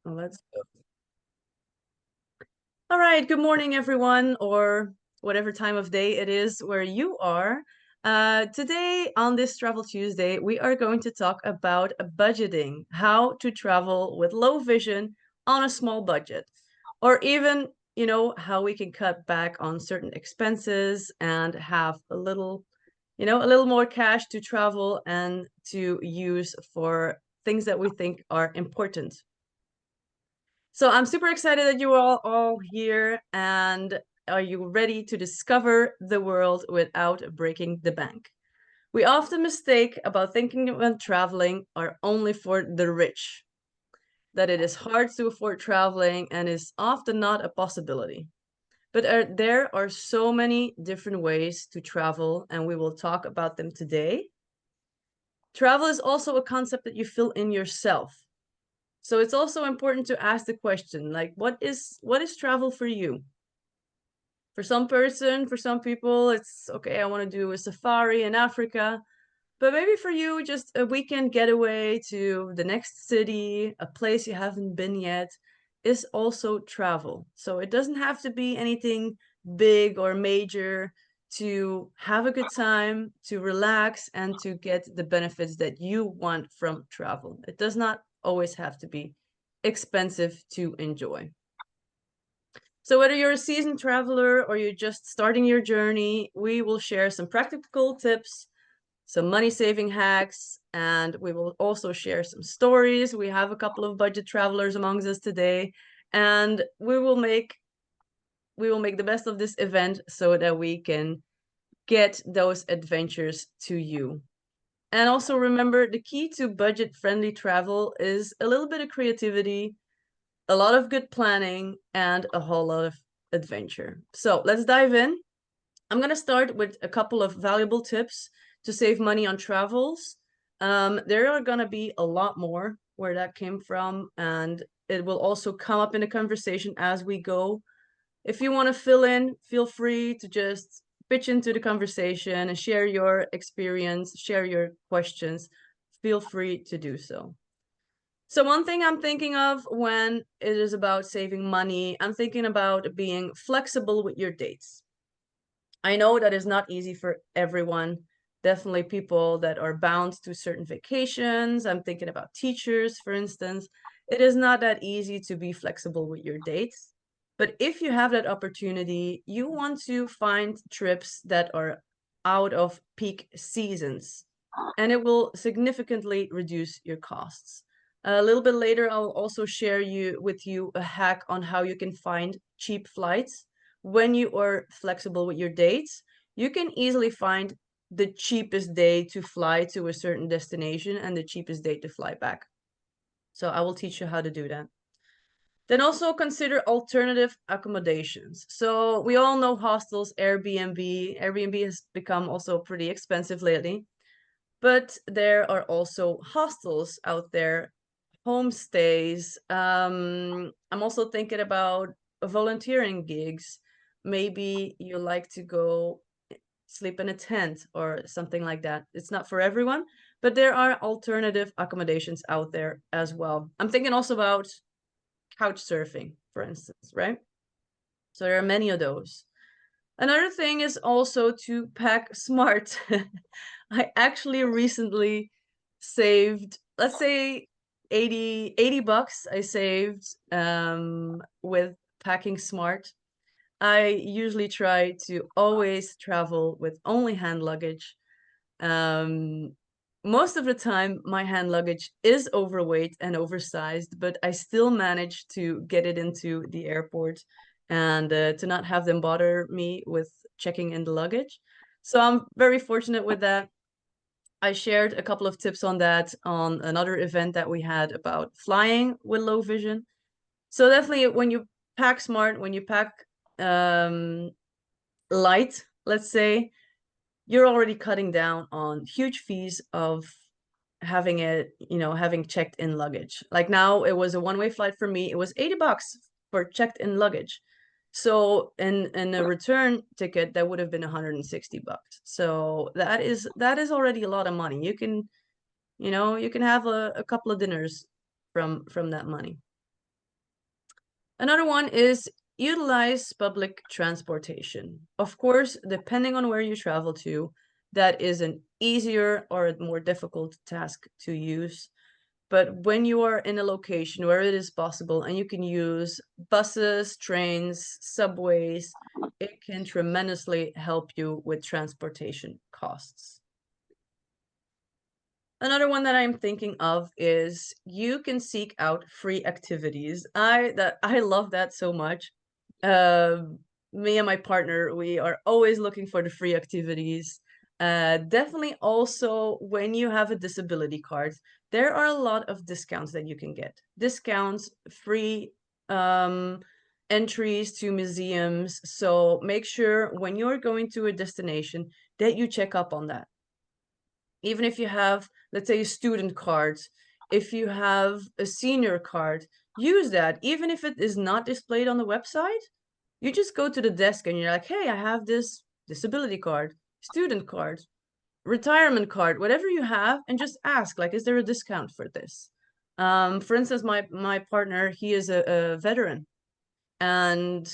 Let's go. All right, good morning, everyone, or whatever time of day it is where you are. Today, on this Travel Tuesday, we are going to talk about budgeting, how to travel with low vision on a small budget, or even, how we can cut back on certain expenses and have a little more cash to travel and to use for things that we think are important. So I'm super excited that you are all here, and are you ready to discover the world without breaking the bank? We often mistake about thinking when traveling are only for the rich, that it is hard to afford traveling and is often not a possibility. But there are so many different ways to travel, and we will talk about them today. Travel is also a concept that you feel in yourself. So it's also important to ask the question, like, what is travel for you? For some people, it's okay, I want to do a safari in Africa. But maybe for you, just a weekend getaway to the next city, a place you haven't been yet, is also travel. So it doesn't have to be anything big or major to have a good time, to relax, and to get the benefits that you want from travel. It does not always have to be expensive to enjoy. So whether you're a seasoned traveler or you're just starting your journey, we will share some practical tips, some money saving hacks, and we will also share some stories. We have a couple of budget travelers amongst us today, and we will make the best of this event so that we can get those adventures to you. And also remember, the key to budget friendly travel is a little bit of creativity, a lot of good planning, and a whole lot of adventure. So let's dive in. I'm going to start with a couple of valuable tips to save money on travels. There are going to be a lot more where that came from, and it will also come up in the conversation as we go. If you want to fill in, feel free to just pitch into the conversation and share your experience, share your questions. Feel free to do so. So one thing I'm thinking of when it is about saving money, I'm thinking about being flexible with your dates. I know that is not easy for everyone. Definitely people that are bound to certain vacations. I'm thinking about teachers, for instance. It is not that easy to be flexible with your dates. But if you have that opportunity, you want to find trips that are out of peak seasons, and it will significantly reduce your costs. A little bit later, I'll also share with you a hack on how you can find cheap flights. When you are flexible with your dates, you can easily find the cheapest day to fly to a certain destination and the cheapest day to fly back. So I will teach you how to do that. Then also consider alternative accommodations. So we all know hostels, Airbnb. Airbnb has become also pretty expensive lately. But there are also hostels out there, homestays. I'm also thinking about volunteering gigs. Maybe you like to go sleep in a tent or something like that. It's not for everyone, but there are alternative accommodations out there as well. I'm thinking also about couch surfing, for instance, right? So there are many of those. Another thing is also to pack smart. I actually recently saved, let's say 80 bucks I saved with packing smart. I usually try to always travel with only hand luggage. Um, Most of the time, my hand luggage is overweight and oversized, but I still manage to get it into the airport and to not have them bother me with checking in the luggage. So I'm very fortunate with that. I shared a couple of tips on that on another event that we had about flying with low vision. So definitely when you pack smart, when you pack um, light, let's say, you're already cutting down on huge fees of having checked in luggage. Like now it was a one-way flight for me. It was 80 bucks for checked in luggage. So in a return ticket, that would have been 160 bucks. So that is already a lot of money. You can have a couple of dinners from that money. Another one is utilize public transportation. Of course, depending on where you travel to, that is an easier or a more difficult task to use. But when you are in a location where it is possible and you can use buses, trains, subways, it can tremendously help you with transportation costs. Another one that I'm thinking of is you can seek out free activities. I love that so much. Me and my partner, we are always looking for the free activities. Definitely also when you have a disability card, there are a lot of discounts that you can get. Discounts, free um, entries to museums. So make sure when you're going to a destination that you check up on that. Even if you have, let's say, a student card, if you have a senior card, use that. Even if it is not displayed on the website, you just go to the desk and you're like, hey, I have this disability card, student card, retirement card, whatever you have, and just ask, like, is there a discount for this? For instance, my partner, he is a veteran, and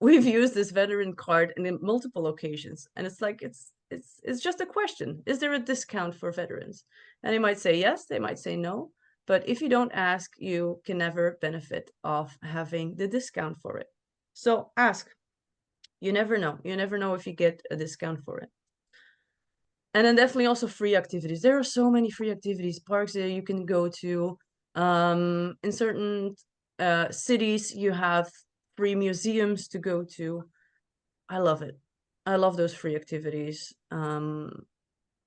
we've used this veteran card in multiple occasions, and it's like it's just a question: is there a discount for veterans? And they might say yes, they might say no, but if you don't ask, you can never benefit of having the discount for it. So ask. You never know. You never know if you get a discount for it. And then definitely also free activities. There are so many free activities, parks that you can go to. In certain cities, you have free museums to go to. I love it. I love those free activities.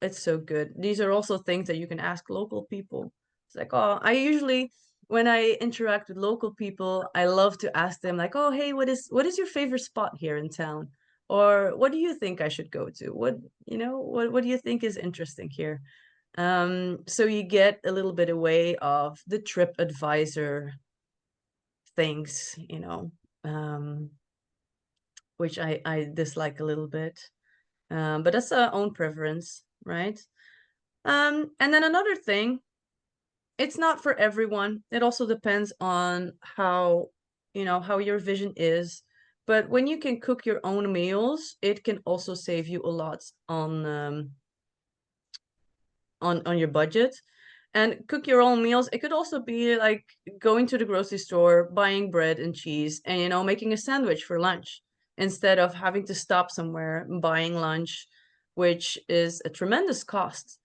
It's so good. These are also things that you can ask local people. It's like, oh, I usually, when I interact with local people, I love to ask them like, oh, hey, what is your favorite spot here in town? Or what do you think I should go to? What do you think is interesting here? So you get a little bit away of the trip advisor things, um, which I dislike a little bit. But that's our own preference, right? And then another thing, it's not for everyone. It also depends on how your vision is. But when you can cook your own meals, it can also save you a lot on your budget. And cook your own meals. It could also be like going to the grocery store, buying bread and cheese, and making a sandwich for lunch instead of having to stop somewhere and buying lunch, which is a tremendous cost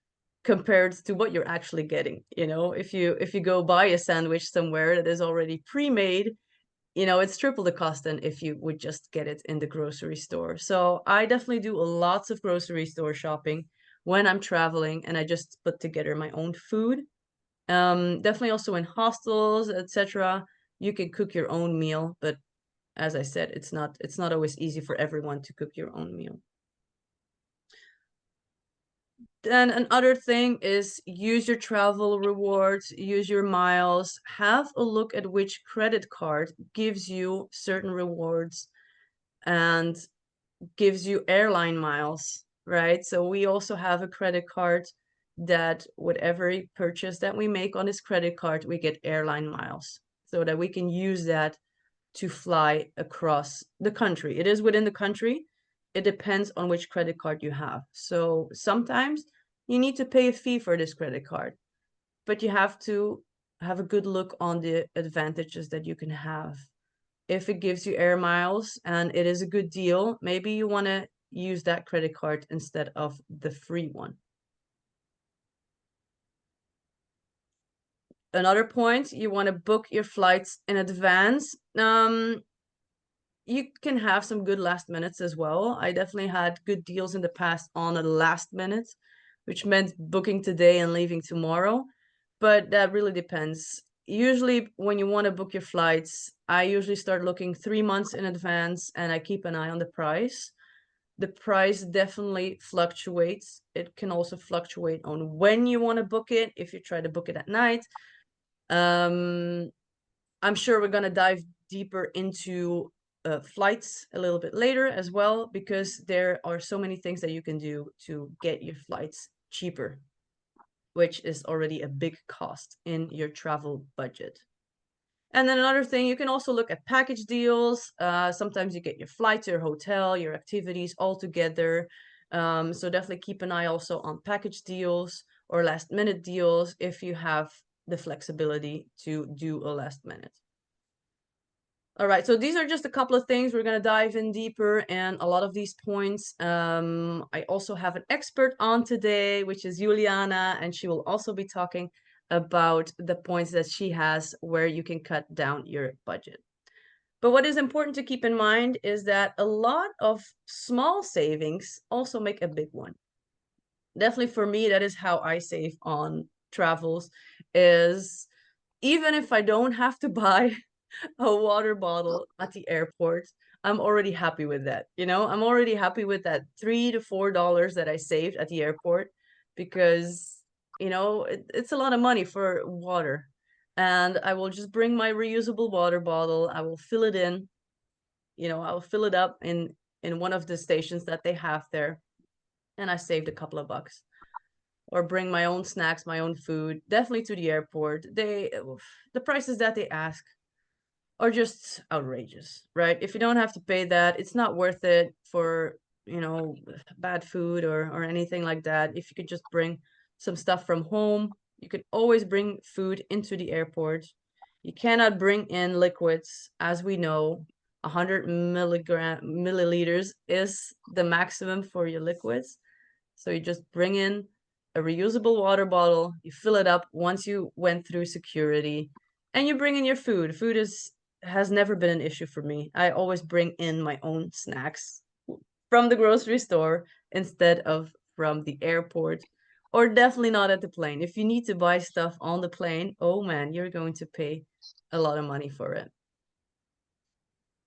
compared to what you're actually getting. If you go buy a sandwich somewhere that is already pre-made, it's triple the cost than if you would just get it in the grocery store. So I definitely do lots of grocery store shopping when I'm traveling, and I just put together my own food. Definitely also in hostels, etc. You can cook your own meal, but as I said, it's not always easy for everyone to cook your own meal. Then another thing is use your travel rewards, use your miles, have a look at which credit card gives you certain rewards and gives you airline miles, right? So we also have a credit card that whatever purchase that we make on this credit card, we get airline miles so that we can use that to fly across the country. It is within the country. It depends on which credit card you have. So sometimes you need to pay a fee for this credit card, but you have to have a good look on the advantages that you can have. If it gives you air miles and it is a good deal, maybe you want to use that credit card instead of the free one. Another point, you want to book your flights in advance. You can have some good last minutes as well. I definitely had good deals in the past on the last minute, which meant booking today and leaving tomorrow. But that really depends. Usually, when you want to book your flights, I usually start looking 3 months in advance and I keep an eye on the price. The price definitely fluctuates. It can also fluctuate on when you want to book it, if you try to book it at night. I'm sure we're going to dive deeper into flights a little bit later as well, because there are so many things that you can do to get your flights cheaper, which is already a big cost in your travel budget. And then another thing, you can also look at package deals. Sometimes you get your flight to your hotel, your activities all together. So definitely keep an eye also on package deals or last minute deals if you have the flexibility to do a last minute. All right, so these are just a couple of things. We're going to dive in deeper and a lot of these points. I also have an expert on today, which is Iuliana, and she will also be talking about the points that she has where you can cut down your budget. But what is important to keep in mind is that a lot of small savings also make a big one. Definitely for me, that is how I save on travels, is even if I don't have to buy a water bottle at the airport, I'm already happy with that. I'm already happy with that $3 to $4 that I saved at the airport because, it's a lot of money for water. And I will just bring my reusable water bottle. I will fill it in, I will fill it up in one of the stations that they have there. And I saved a couple of bucks. Or bring my own snacks, my own food, definitely to the airport. The prices that they ask are just outrageous, right? If you don't have to pay that, it's not worth it for, bad food or anything like that. If you could just bring some stuff from home, you could always bring food into the airport. You cannot bring in liquids, as we know. 100 milliliters is the maximum for your liquids. So you just bring in a reusable water bottle, you fill it up once you went through security, and you bring in your food. Food has never been an issue for me. I always bring in my own snacks from the grocery store instead of from the airport, or definitely not at the plane. If you need to buy stuff on the plane, oh man, you're going to pay a lot of money for it.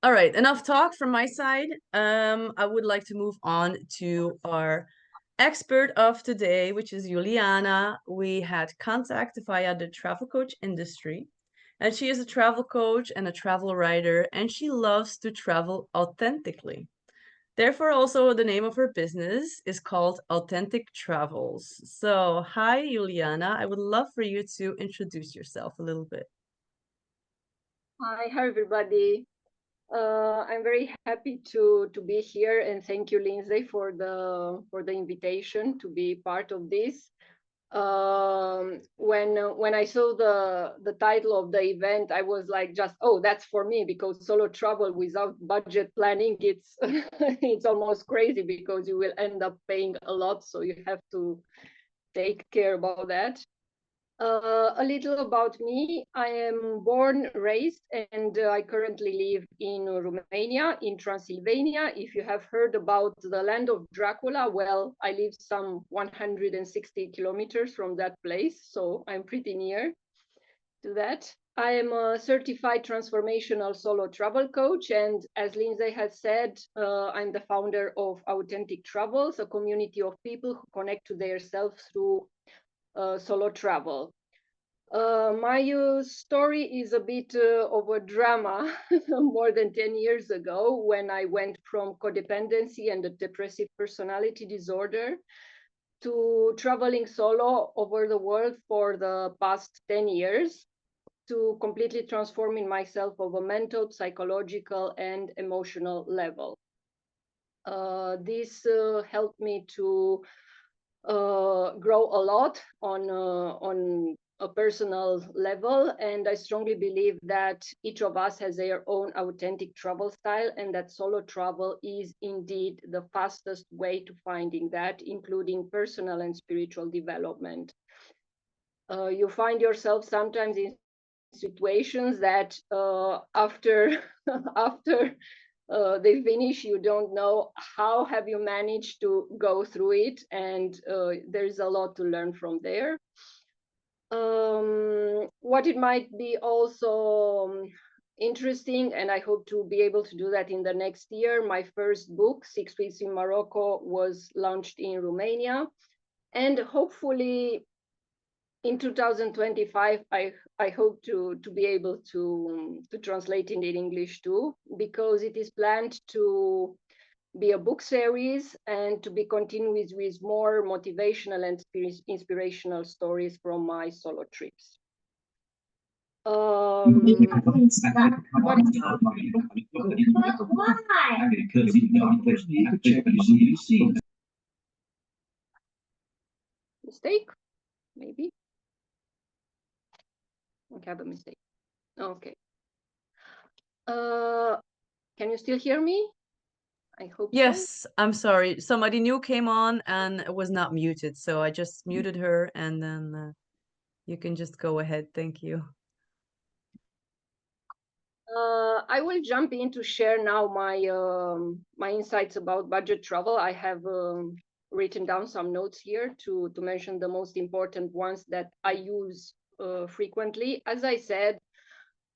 All right, enough talk from my side. I would like to move on to our expert of today, which is Iuliana. We had contact via the travel coach industry, and she is a travel coach and a travel writer, and she loves to travel authentically. Therefore, also the name of her business is called Authentic Travels. So, hi, Iuliana. I would love for you to introduce yourself a little bit. Hi, everybody. I'm very happy to be here, and thank you, Lindsay, for the invitation to be part of this. When I saw the title of the event, I was like, just that's for me, because solo travel without budget planning, it's it's almost crazy because you will end up paying a lot, so you have to take care about that. A little about me. I am born, raised, and I currently live in Romania, in Transylvania. If you have heard about the land of Dracula, well, I live some 160 kilometers from that place, so I'm pretty near to that. I am a certified transformational solo travel coach, and as Lindsay has said, I'm the founder of Authentic Travels, a community of people who connect to their self through solo travel. My story is a bit of a drama. More than 10 years ago, when I went from codependency and a depressive personality disorder to traveling solo over the world for the past 10 years, to completely transforming myself of a mental, psychological, and emotional level. This helped me to grow a lot on a personal level, and I strongly believe that each of us has their own authentic travel style, and that solo travel is indeed the fastest way to finding that, including personal and spiritual development. You find yourself sometimes in situations that after after they finish, you don't know how have you managed to go through it, and there's a lot to learn from there. What it might be also interesting, and I hope to be able to do that in the next year, my first book, 6 Weeks in Morocco, was launched in Romania, and hopefully in 2025, I hope to be able to translate it in English too, because it is planned to be a book series and to be continued with more motivational and inspirational stories from my solo trips. Um, what mistake? Maybe I have a mistake. Okay. Can you still hear me? I hope so. Yes, I'm sorry. Somebody new came on and it was not muted, so I just muted her and then you can just go ahead. Thank you. I will jump in to share now my insights about budget travel. I have written down some notes here to mention the most important ones that I use frequently. As I said,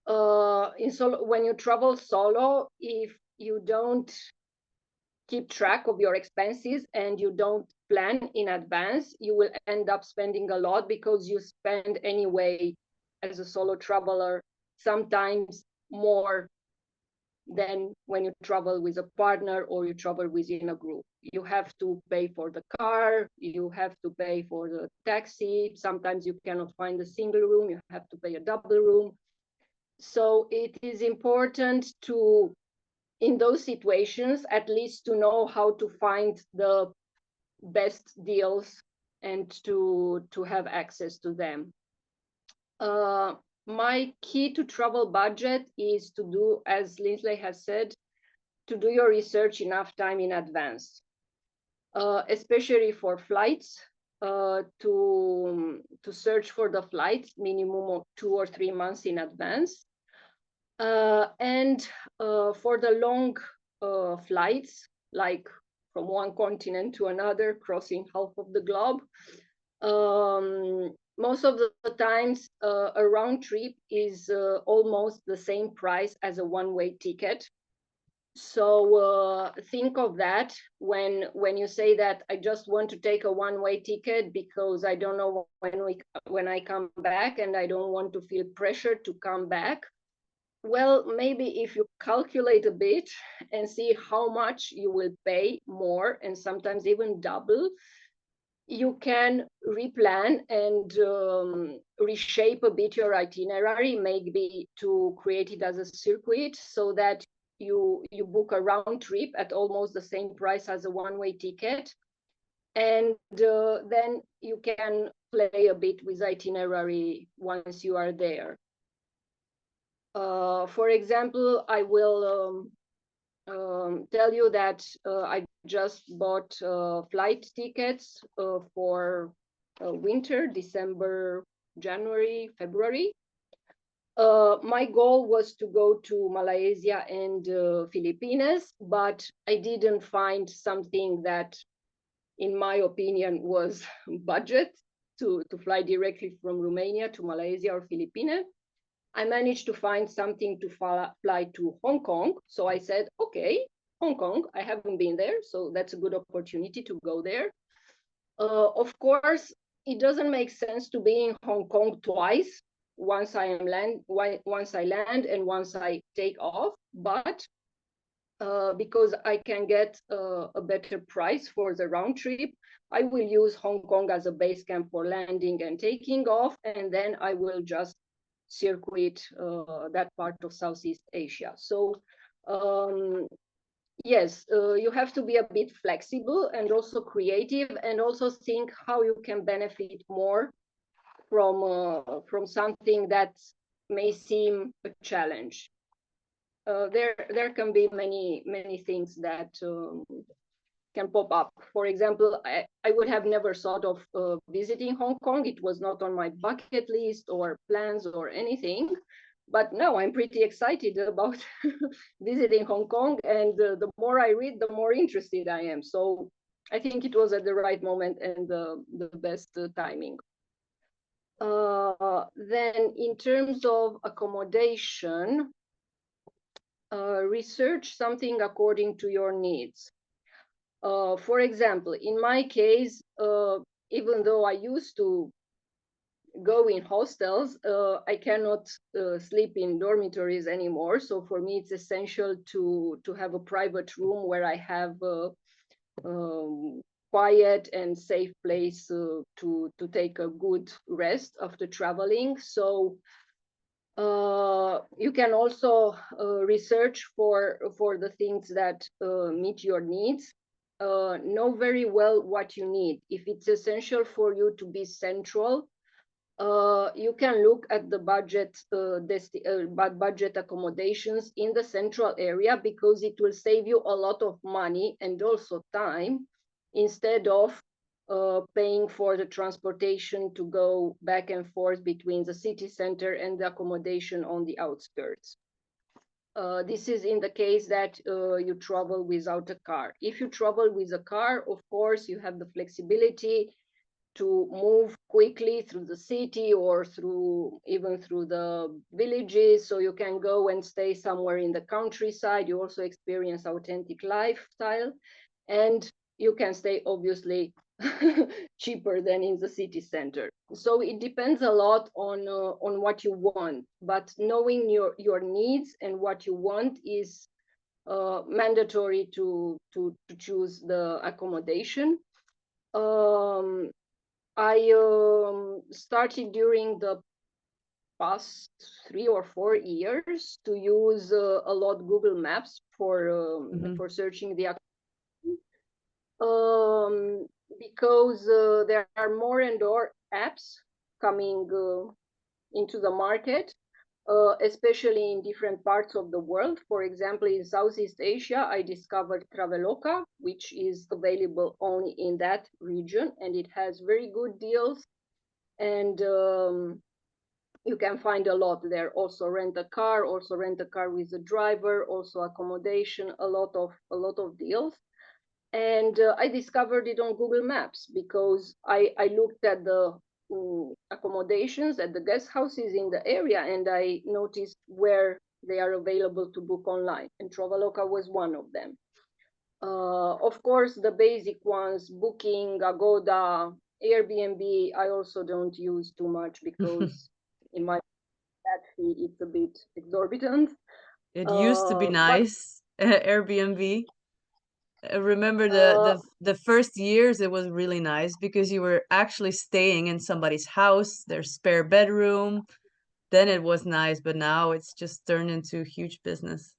when you travel solo, if you don't keep track of your expenses and you don't plan in advance, you will end up spending a lot because you spend anyway as a solo traveler, sometimes more than when you travel with a partner or you travel within a group. You have to pay for the car, you have to pay for the taxi. Sometimes you cannot find a single room, you have to pay a double room. So it is important to, in those situations, at least to know how to find the best deals and to have access to them. My key to travel budget is to do, as Lindsay has said, to do your research enough time in advance, especially for flights, to search for the flights minimum of 2 or 3 months in advance. And for the long flights, like from one continent to another, crossing half of the globe, most of the times a round trip is almost the same price as a one-way ticket. So think of that when you say that I just want to take a one-way ticket because I don't know when I come back and I don't want to feel pressure to come back. Well, maybe if you calculate a bit and see how much you will pay more and sometimes even double, you can replan and reshape a bit your itinerary, maybe to create it as a circuit so that you book a round trip at almost the same price as a one-way ticket. And then you can play a bit with itinerary once you are there. For example, I will tell you that I just bought flight tickets for winter, December, January, February. My goal was to go to Malaysia and Philippines, but I didn't find something that, in my opinion, was budget to fly directly from Romania to Malaysia or Philippines. I managed to find something to fly to Hong Kong. So I said, okay, Hong Kong, I haven't been there, so that's a good opportunity to go there. Of course, it doesn't make sense to be in Hong Kong twice, once I land and once I take off, but because I can get a better price for the round trip, I will use Hong Kong as a base camp for landing and taking off, and then I will just circuit that part of Southeast Asia. So yes, you have to be a bit flexible and also creative, and also think how you can benefit more from something that may seem a challenge. There can be many things that can pop up. For example, I would have never thought of visiting Hong Kong. It was not on my bucket list or plans or anything. But now I'm pretty excited about visiting Hong Kong. And the more I read, the more interested I am. So I think it was at the right moment and the best timing. Then in terms of accommodation, research something according to your needs. For example, in my case, even though I used to go in hostels, I cannot sleep in dormitories anymore. So for me, it's essential to have a private room where I have quiet and safe place to take a good rest after traveling. So You can also research for the things that meet your needs. Know very well what you need. If it's essential for you to be central, you can look at the budget accommodations in the central area, because it will save you a lot of money and also time, instead of paying for the transportation to go back and forth between the city center and the accommodation on the outskirts. This is in the case that you travel without a car. If you travel with a car, of course, you have the flexibility to move quickly through the city or even through the villages. So you can go and stay somewhere in the countryside. You also experience authentic lifestyle, and you can stay obviously cheaper than in the city center. So it depends a lot on what you want, but knowing your needs and what you want is mandatory to choose the accommodation. I started during the past 3 or 4 years to use a lot Google Maps for searching the because there are more and more apps coming into the market, especially in different parts of the world. For example, in Southeast Asia, I discovered Traveloka, which is available only in that region, and it has very good deals. And you can find a lot there. Also rent a car, with a driver, also accommodation, a lot of deals. And I discovered it on Google Maps because I looked at the accommodations at the guest houses in the area, and I noticed where they are available to book online, and Traveloka was one of them. Of course, the basic ones, Booking, Agoda, Airbnb, I also don't use too much because in my that fee it's a bit exorbitant. It used to be But nice, Airbnb. I remember uh, the first years it was really nice because you were actually staying in somebody's house, their spare bedroom. Then it was nice, but now it's just turned into huge business.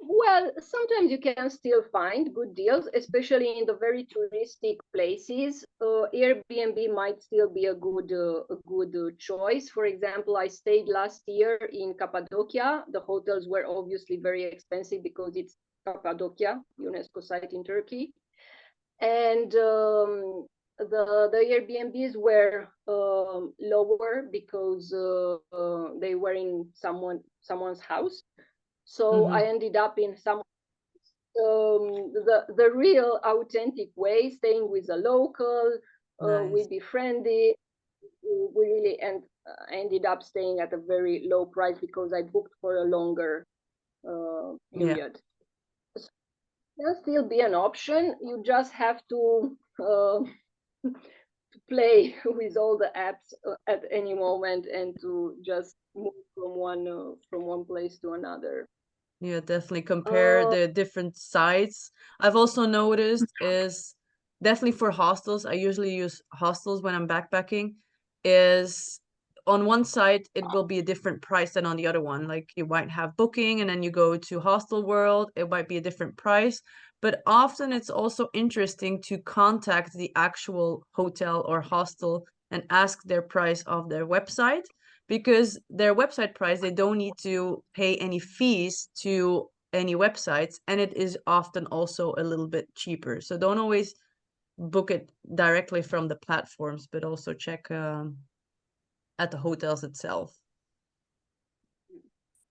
well, sometimes you can still find good deals, especially in the very touristic places. Airbnb might still be a good choice. For example, I stayed last year in Cappadocia. The hotels were obviously very expensive because it's Cappadocia, UNESCO site in Turkey, and the Airbnbs were lower because they were in someone's house. So I Hmm. ended up in some the real authentic way, staying with a local. We Nice. befriended. We really ended up staying at a very low price because I booked for a longer Yeah. period. So it can still be an option. You just have to play with all the apps at any moment, and to just move from one place to another. Yeah, definitely compare Uh, the different sites. I've also noticed is definitely for hostels, I usually use hostels when I'm backpacking, is on one site it will be a different price than on the other one. Like you might have booking and then you go to Hostel World, it might be a different price. But often it's also interesting to contact the actual hotel or hostel and ask their price of their website, because their website price, they don't need to pay any fees to any websites, and it is often also a little bit cheaper. So don't always book it directly from the platforms, but also check at the hotels itself.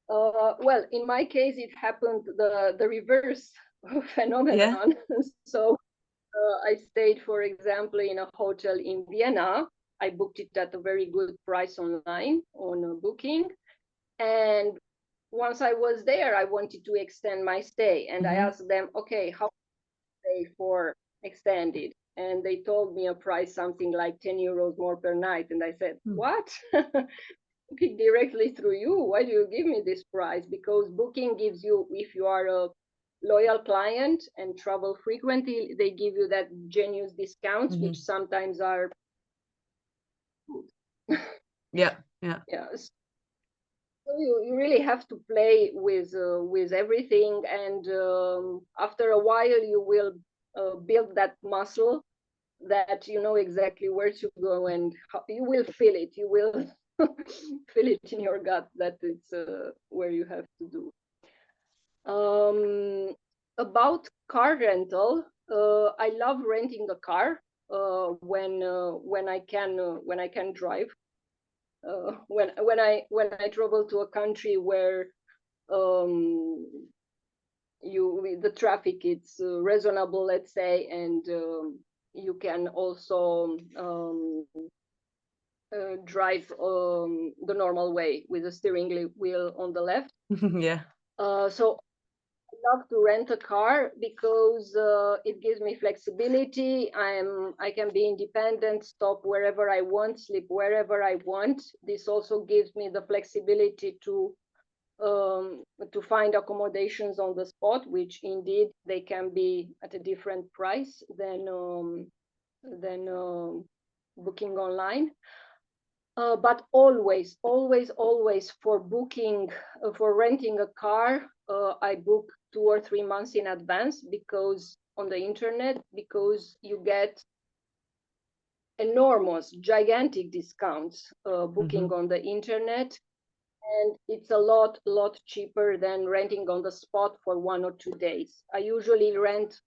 well, in my case, it happened the reverse Yeah. phenomenon. So I stayed, for example, in a hotel in Vienna. I booked it at a very good price online on Booking, and once I was there, I wanted to extend my stay, and I Hmm. asked them, okay, how much pay for extended? And they told me a price something like 10 euros more per night, and I said, what? Booking directly through you. Why do you give me this price? Because Booking gives you, if you are a loyal client and travel frequently, they give you that generous discounts, which Hmm. sometimes are Yeah. Yeah. yes. You really have to play with everything, and after a while you will build that muscle that you know exactly where to go, and how, you will feel it. You will feel it in your gut that it's where you have to do. About car rental, I love renting a car when I can drive. When I travel to a country where um, the traffic it's reasonable, let's say, and you can also drive the normal way with the steering wheel on the left. Yeah. So I love to rent a car because it gives me flexibility. I can be independent, stop wherever I want, sleep wherever I want. This also gives me the flexibility to find accommodations on the spot, which indeed they can be at a different price than booking online. But always for booking, for renting a car, I book 2 or 3 months in advance because on the internet, because you get enormous, gigantic discounts booking on the internet, and it's a lot cheaper than renting on the spot for 1 or 2 days. I usually rent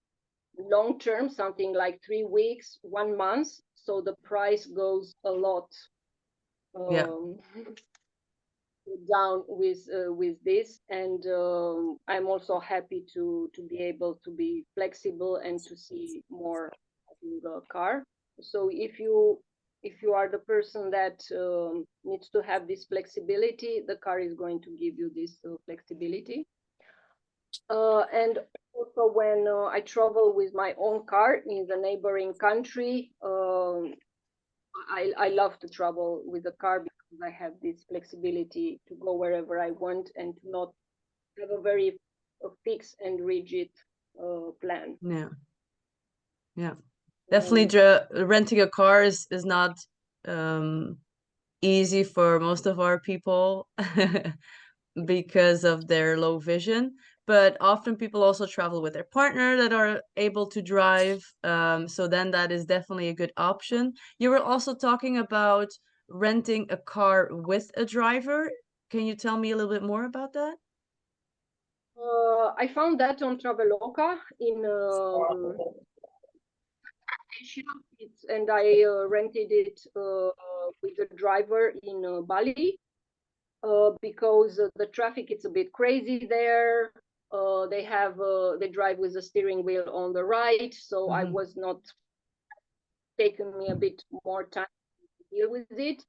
long term, something like 3 weeks, 1 month, so the price goes a lot Yeah. um, down with this, and I'm also happy to be able to be flexible and to see more in the car. So if you are the person that needs to have this flexibility, the car is going to give you this flexibility. And also when I travel with my own car in the neighboring country, I love to travel with a car because I have this flexibility to go wherever I want and to not have a very fixed and rigid plan. Yeah. Yeah. Definitely Um, renting a car is not um easy for most of our people because of their low vision. But often people also travel with their partner that are able to drive. So then that is definitely a good option. You were also talking about renting a car with a driver. Can you tell me a little bit more about that? I found that on Traveloka in Asia, and I rented it with a driver in Bali because the traffic is a bit crazy there. They drive with the steering wheel on the right, so I Hmm. was not taking me a bit more time to deal with it.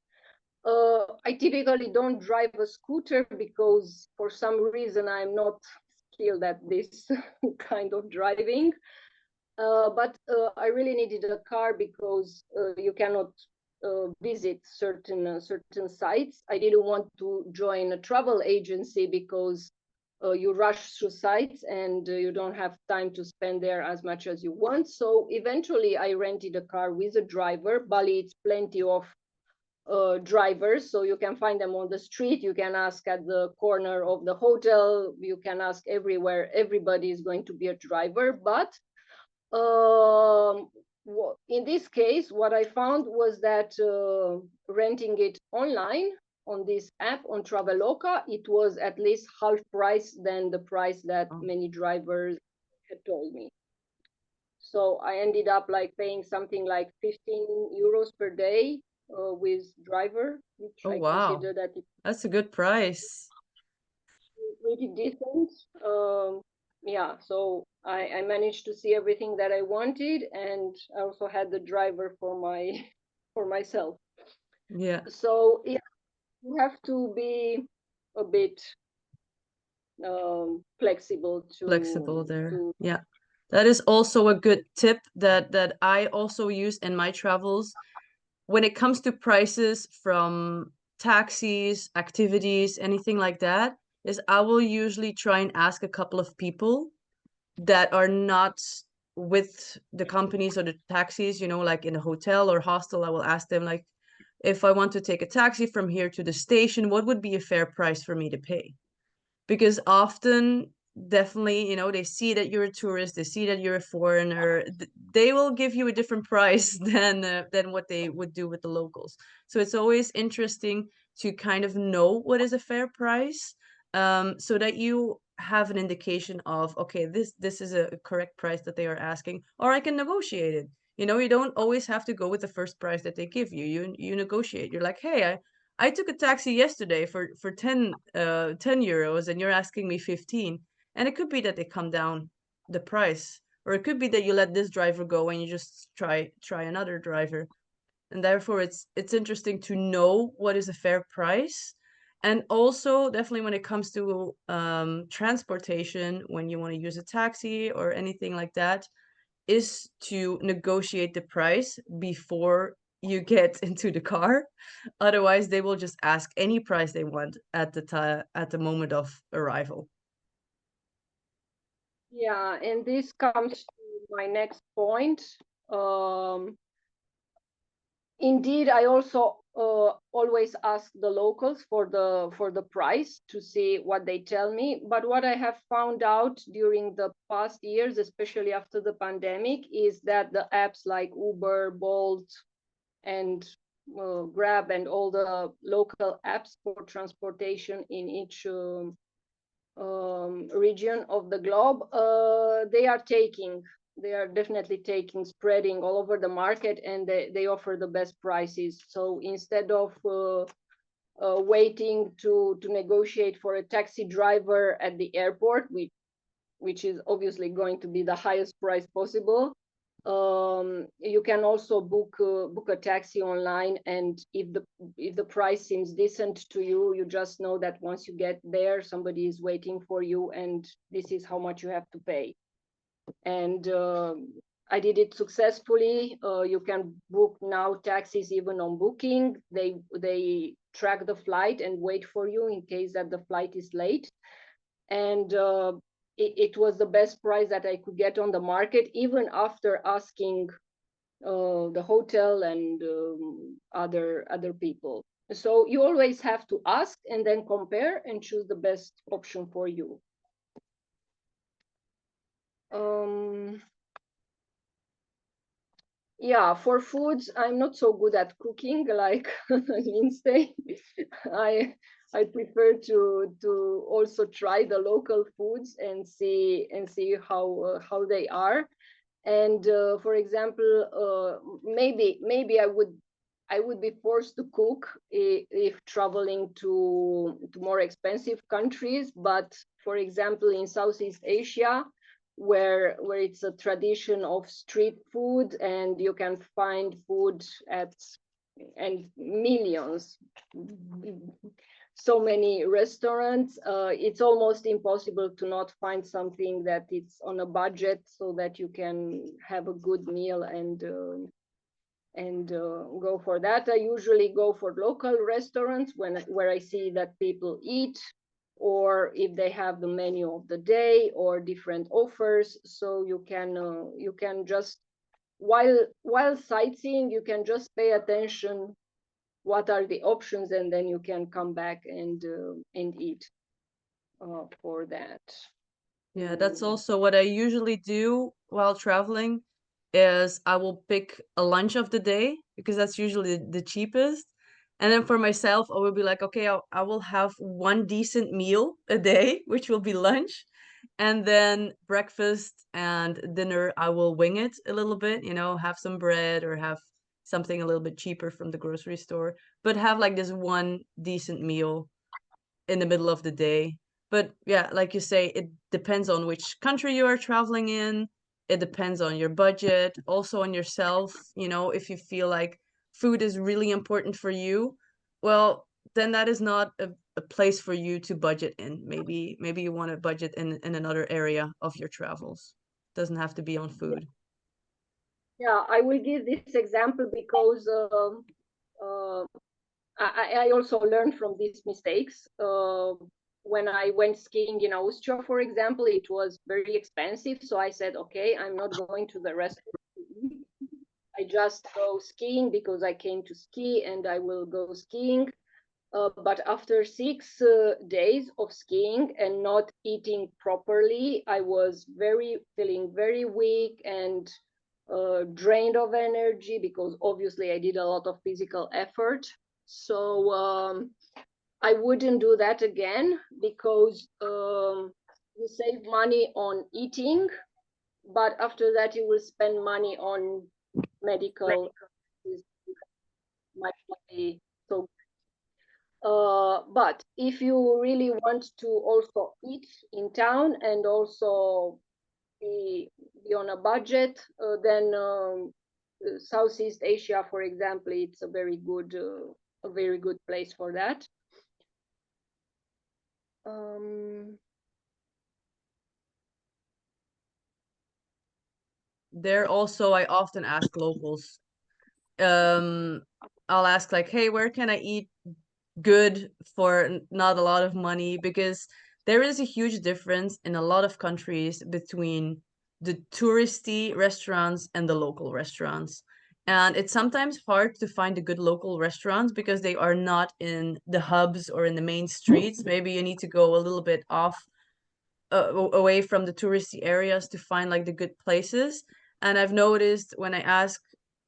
I typically don't drive a scooter because for some reason I'm not skilled at this kind of driving. But I really needed a car because you cannot visit certain sites. I didn't want to join a travel agency because you rush through sites and you don't have time to spend there as much as you want. So eventually, I rented a car with a driver. Bali, it's plenty of drivers, so you can find them on the street. You can ask at the corner of the hotel. You can ask everywhere. Everybody is going to be a driver, but um, in this case, what I found was that renting it online on this app on Traveloka, it was at least half price than the price that Oh. many drivers had told me. So I ended up like paying something like 15 euros per day with driver, which Oh, I wow. consider that it's That's a good price. pretty decent. Yeah, so I managed to see everything that I wanted, and I also had the driver for my for myself. Yeah. So yeah, you have to be a bit flexible Flexible to there. to. Yeah. That is also a good tip that I also use in my travels. When it comes to prices from taxis, activities, anything like that, is I will usually try and ask a couple of people that are not with the companies or the taxis, like in a hotel or hostel. I will ask them like, if I want to take a taxi from here to the station, what would be a fair price for me to pay? Because often, definitely, you know, they see that you're a tourist, they see that you're a foreigner, they will give you a different price than what they would do with the locals. So it's always interesting to kind of know what is a fair price, so that you have an indication of, okay, this is a correct price that they are asking, or I can negotiate it. You know, you don't always have to go with the first price that they give you. You negotiate. You're like, hey, I took a taxi yesterday for 10 euros, and you're asking me 15. And it could be that they come down the price, or it could be that you let this driver go and you just try another driver. And therefore it's interesting to know what is a fair price. And also, definitely, when it comes to transportation, when you want to use a taxi or anything like that, is to negotiate the price before you get into the car. Otherwise, they will just ask any price they want at the moment of arrival. Yeah, and this comes to my next point. Um, Indeed, I also always ask the locals for the price to see what they tell me. But what I have found out during the past years, especially after the pandemic, is that the apps like Uber, Bolt, and Grab, and all the local apps for transportation in each region of the globe, they are definitely taking, spreading all over the market, and they offer the best prices. So instead of waiting to negotiate for a taxi driver at the airport, which is obviously going to be the highest price possible, you can also book a taxi online, and if the price seems decent to you, you just know that once you get there, somebody is waiting for you, and this is how much you have to pay. And I did it successfully. You can book now taxis even on Booking. They track the flight and wait for you in case that the flight is late. And it was the best price that I could get on the market, even after asking the hotel and other people. So you always have to ask and then compare and choose the best option for you. Um, yeah, for foods, I'm not so good at cooking like Lindsay. I I prefer to also try the local foods and see how they are. And for example, maybe I would be forced to cook if traveling to more expensive countries. But for example, in Southeast Asia, where it's a tradition of street food, and you can find food at and millions, so many restaurants, it's almost impossible to not find something that it's on a budget, so that you can have a good meal and go for that. I usually go for local restaurants where I see that people eat, or if they have the menu of the day or different offers. So you can just, while sightseeing, you can just pay attention what are the options, and then you can come back and eat for that. Yeah, that's also what I usually do while traveling, is I will pick a lunch of the day because that's usually the cheapest. And then for myself, I will be like, okay, I will have one decent meal a day, which will be lunch. And then breakfast and dinner, I will wing it a little bit, you know, have some bread or have something a little bit cheaper from the grocery store, but have like this one decent meal in the middle of the day. But yeah, like you say, it depends on which country you are traveling in. It depends on your budget, also on yourself. You know, if you feel like food is really important for you, well, then that is not a place for you to budget in. Maybe you want to budget in another area of your travels. Doesn't have to be on food. Yeah, I will give this example because uh, I also learned from these mistakes. When I went skiing in Austria, for example, it was very expensive. So I said, okay, I'm not going to the restaurant to eat. I just go skiing because I came to ski and I will go skiing. But after 6 days of skiing and not eating properly, I was feeling very weak and drained of energy because obviously I did a lot of physical effort. So I wouldn't do that again because you save money on eating, but after that you will spend money on medical. Might not be so. But if you really want to also eat in town and also be on a budget, then Southeast Asia, for example, it's a very good place for that. Um, There also, I often ask locals. Um, I'll ask like, "Hey, where can I eat good for not a lot of money?" Because there is a huge difference in a lot of countries between the touristy restaurants and the local restaurants. And it's sometimes hard to find the good local restaurants because they are not in the hubs or in the main streets. Maybe you need to go a little bit off away from the touristy areas to find like the good places. And I've noticed when I ask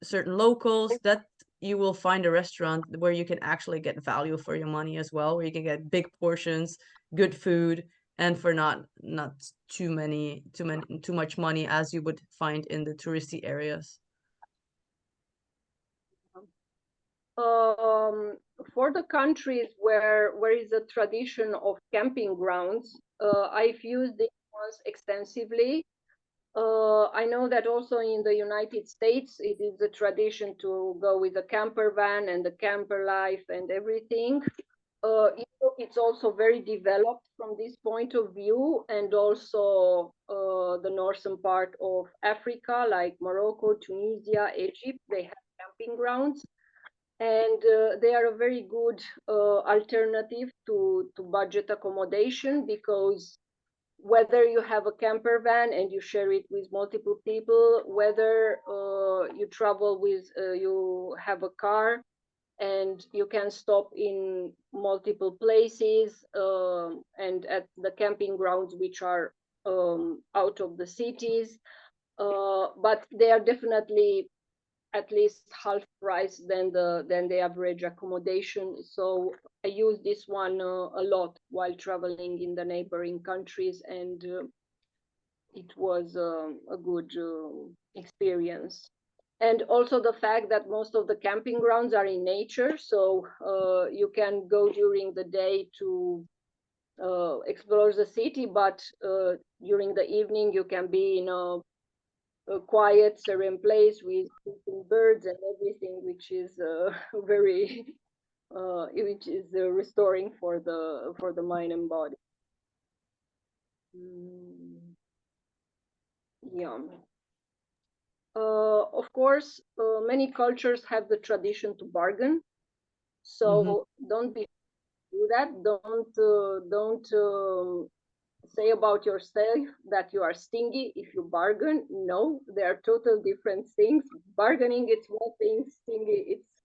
certain locals that you will find a restaurant where you can actually get value for your money as well, where you can get big portions, good food, and for not too much money as you would find in the touristy areas. um, for the countries where is a tradition of camping grounds, I've used it once extensively. I know that also in the United States, it is a tradition to go with a camper van and the camper life and everything. It's also very developed from this point of view, and also the northern part of Africa, like Morocco, Tunisia, Egypt, they have camping grounds, and they are a very good alternative to budget accommodation because whether you have a camper van and you share it with multiple people, whether you travel with, you have a car and you can stop in multiple places and at the camping grounds which are out of the cities. But they are definitely at least half price than the average accommodation. So I use this one a lot while traveling in the neighboring countries, and it was a good experience. And also the fact that most of the camping grounds are in nature, so you can go during the day to explore the city, but during the evening you can be in a quiet, serene place with birds and everything, which is very, which is restoring for the mind and body. Mm, yeah. Of course, many cultures have the tradition to bargain, Hmm. so don't do that. Don't say about yourself that you are stingy if you bargain. No, they are total different things. Bargaining it's one thing, stingy it's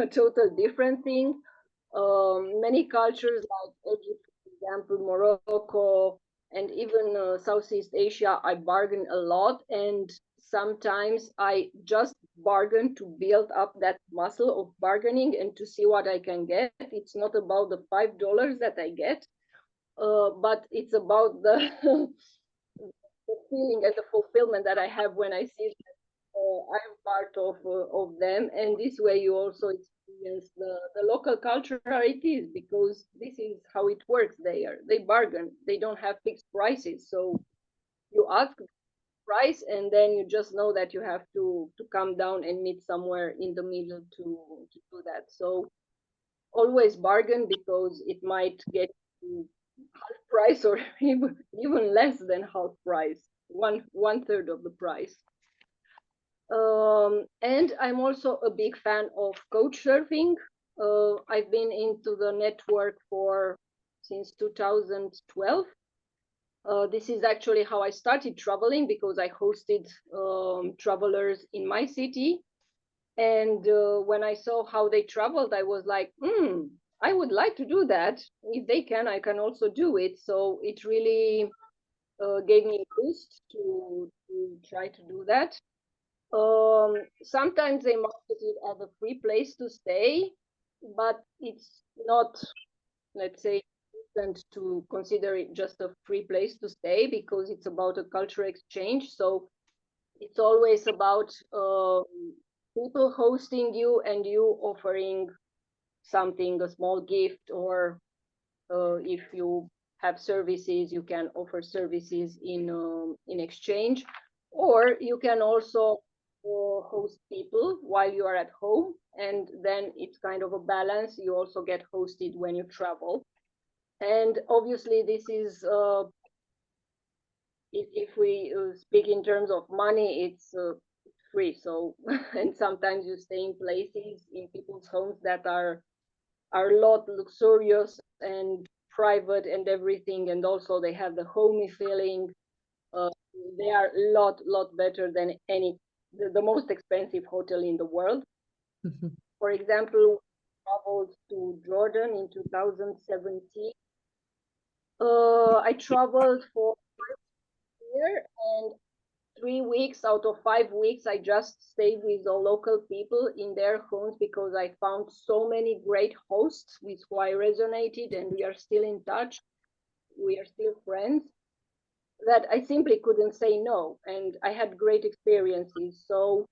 a total different thing. Many cultures like Egypt, for example, Morocco, and even Southeast Asia, I bargain a lot, and sometimes I just bargain to build up that muscle of bargaining and to see what I can get. It's not about the $5 that I get, but it's about the feeling and the fulfillment that I have when I see that I'm part of them. And this way, you also experience the local culture how it is, because this is how it works. They bargain. They don't have fixed prices, so you ask price, and then you just know that you have to come down and meet somewhere in the middle to do that. So always bargain because it might get you half price or even less than half price, one third of the price. And I'm also a big fan of coach surfing. I've been into the network for since 2012, This is actually how I started traveling, because I hosted travelers in my city. And when I saw how they traveled, I was like, I would like to do that. If they can, I can also do it. So it really gave me a boost to try to do that. Sometimes they market it as a free place to stay, but it's not, let's say, important to consider it just a free place to stay, because it's about a cultural exchange. So it's always about people hosting you and you offering something, a small gift, or if you have services, you can offer services in exchange, or you can also host people while you are at home, and then it's kind of a balance. You also get hosted when you travel, and obviously this is if we speak in terms of money, it's free. So and sometimes you stay in places, in people's homes that are a lot luxurious and private and everything, and also they have the homey feeling. uh, they are a lot better than the most expensive hotel in the world. For example, we traveled to Jordan in 2017. I traveled for a year, and 3 weeks out of 5 weeks, I just stayed with the local people in their homes, because I found so many great hosts with who I resonated, and we are still in touch. We are still friends, that I simply couldn't say no. And I had great experiences. So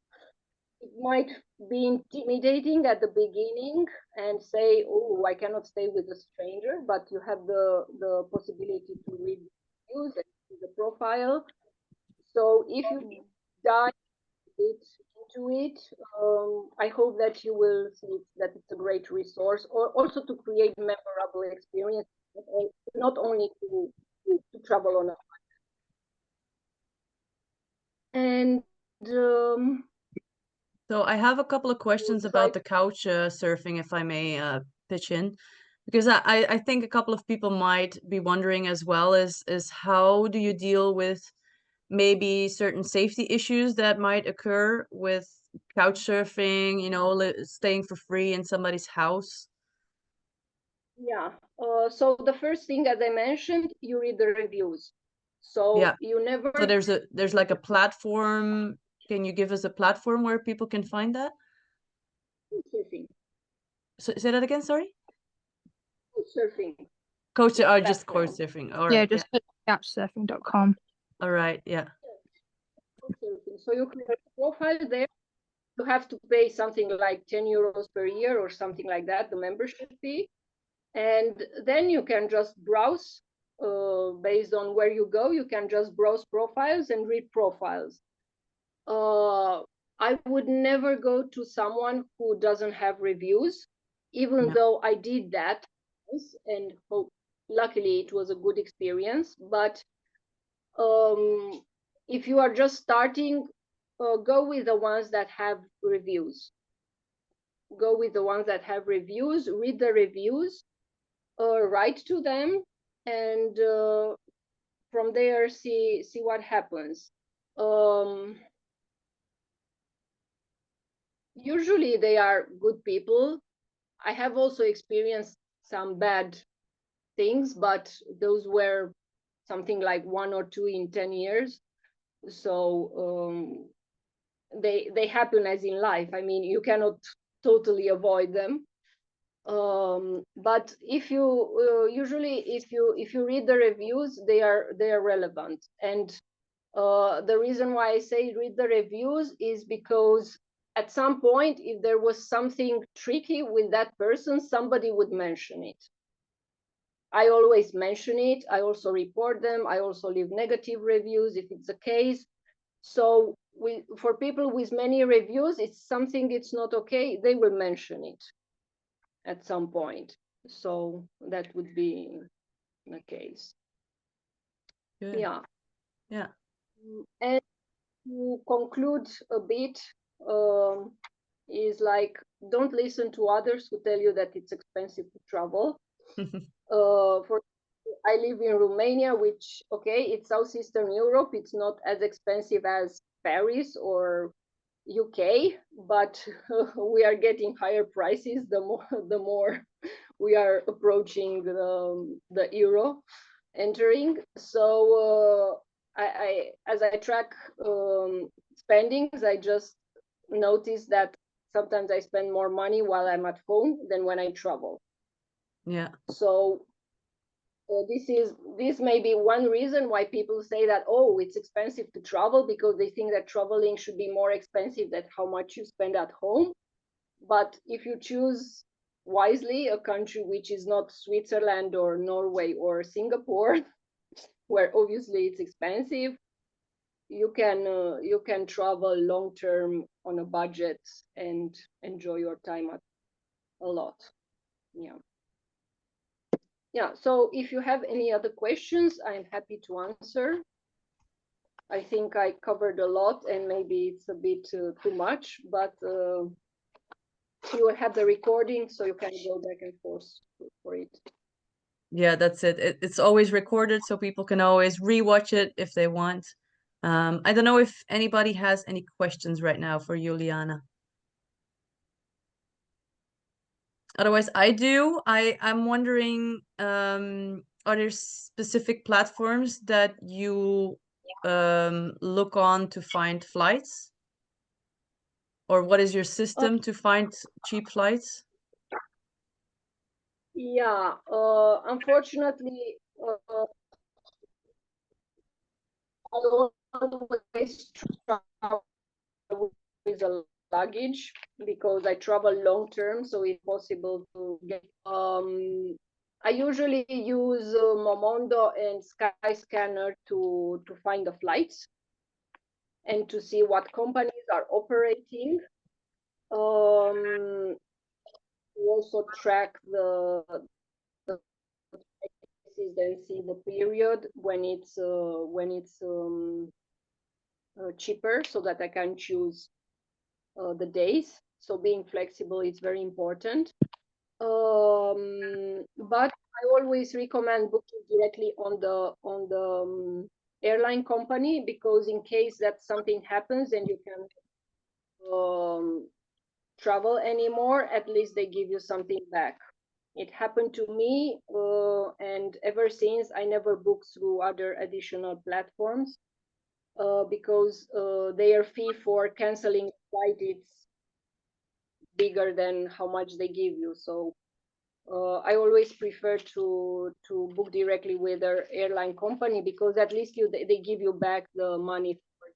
it might be intimidating at the beginning and say, oh, I cannot stay with a stranger, but you have the possibility to read reviews and see the profile. So if you dive bit into it, I hope that you will see that it's a great resource, or also to create memorable experience, not only to travel on a. And So I have a couple of questions about aside, the couch surfing, if I may pitch in, because I think a couple of people might be wondering as well, is how do you deal with maybe certain safety issues that might occur with couch surfing, you know, staying for free in somebody's house? yeah. So the first thing, as I mentioned, you read the reviews. Yeah. So you So never there's like a platform. Can you give us a platform where people can find that? surfing, So, say that again, sorry? surfing Coach or just course platform. surfing. All Yeah, right, yeah. just put couchsurfing.com. All right, yeah. Surfing. So you create a profile there. You have to pay something like 10 euros per year or something like that, the membership fee. And then you can just browse based on where you go. You can just browse profiles and read profiles. uh, I would never go to someone who doesn't have reviews, even Yeah. though I did that, and luckily it was a good experience. But um, if you are just starting, go with the ones that have reviews. Go with the ones that have reviews. Read the reviews, write to them, and from there see what happens. Um, Usually they are good people. I have also experienced some bad things, but those were something like 1 or 2 in 10 years. So they happen as in life. I mean, you cannot totally avoid them. But if you usually if you read the reviews, they are relevant. And the reason why I say read the reviews is because at some point, if there was something tricky with that person, somebody would mention it. I always mention it. I also report them. I also leave negative reviews if it's the case. So for people with many reviews, it's something it's not okay, they will mention it at some point. So that would be the case. Good. Yeah. Yeah. And to conclude a bit, um, is like, don't listen to others who tell you that it's expensive to travel. For I live in Romania, which, okay, it's Southeastern Europe. It's not as expensive as Paris or UK, but we are getting higher prices the more we are approaching the euro entering. So as I track spendings, I just notice that sometimes I spend more money while I'm at home than when I travel. Yeah. So this may be one reason why people say that, oh, it's expensive to travel, because they think that traveling should be more expensive than how much you spend at home. But if you choose wisely a country which is not Switzerland or Norway or Singapore, where obviously it's expensive, you can travel long term on a budget and enjoy your time a lot. Yeah, so if you have any other questions, I'm happy to answer. I think I covered a lot, and maybe it's a bit too much, but you will have the recording, so you can go back and forth for it. Yeah, that's it. It's always recorded, so people can always rewatch it if they want. I don't know if anybody has any questions right now for Iuliana. Otherwise, I do. I'm wondering, are there specific platforms that you look on to find flights? Or what is your system to find cheap flights? Yeah, unfortunately, I always travel with a luggage because I travel long term, so it's possible to get. I usually use Momondo and Skyscanner to find the flights and to see what companies are operating. We also track the prices and see the period when it's cheaper, so that I can choose the days. So being flexible is very important. But I always recommend booking directly on the airline company, because in case that something happens and you can travel anymore, at least they give you something back. It happened to me, and ever since I never booked through other additional platforms, because their fee for canceling flight is bigger than how much they give you. So I always prefer to book directly with their airline company, because at least they give you back the money for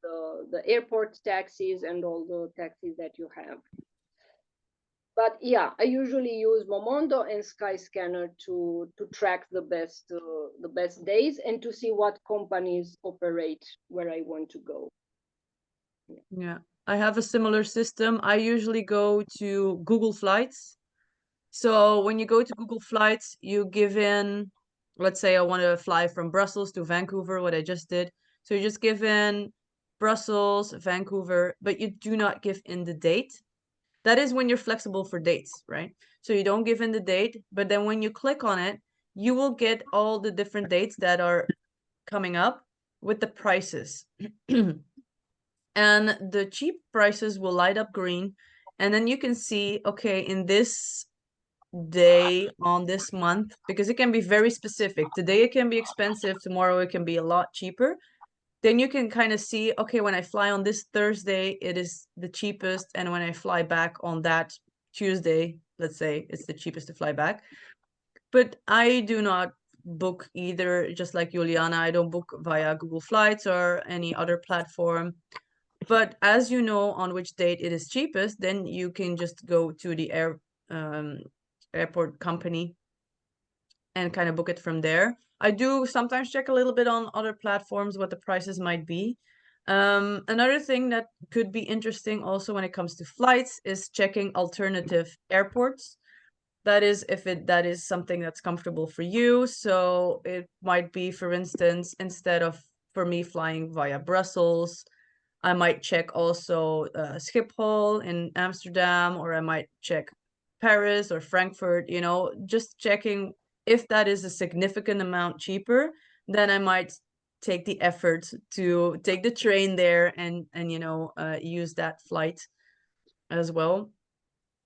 the airport taxes and all the taxes that you have. But yeah, I usually use Momondo and Skyscanner to track the best days and to see what companies operate where I want to go. Yeah, I have a similar system. I usually go to Google Flights. So when you go to Google Flights, you give in, let's say I want to fly from Brussels to Vancouver, what I just did. So you just give in Brussels, Vancouver, but you do not give in the date. That is when you're flexible for dates, right? So you don't give in the date, but then when you click on it, you will get all the different dates that are coming up with the prices. And the cheap prices will light up green. And then you can see, okay, in this day on this month, because it can be very specific. Today it can be expensive, tomorrow it can be a lot cheaper. Then you can kind of see, okay, when I fly on this Thursday, it is the cheapest. And when I fly back on that Tuesday, let's say, it's the cheapest to fly back. But I do not book either, just like Iuliana, I don't book via Google Flights or any other platform. But as you know on which date it is cheapest, then you can just go to the airport company and kind of book it from there. I do sometimes check a little bit on other platforms what the prices might be. Another thing that could be interesting also when it comes to flights is checking alternative airports. That is, if that is something that's comfortable for you. So it might be, for instance, instead of for me flying via Brussels, I might check also Schiphol in Amsterdam, or I might check Paris or Frankfurt, just checking if that is a significant amount cheaper, then I might take the effort to take the train there and use that flight as well.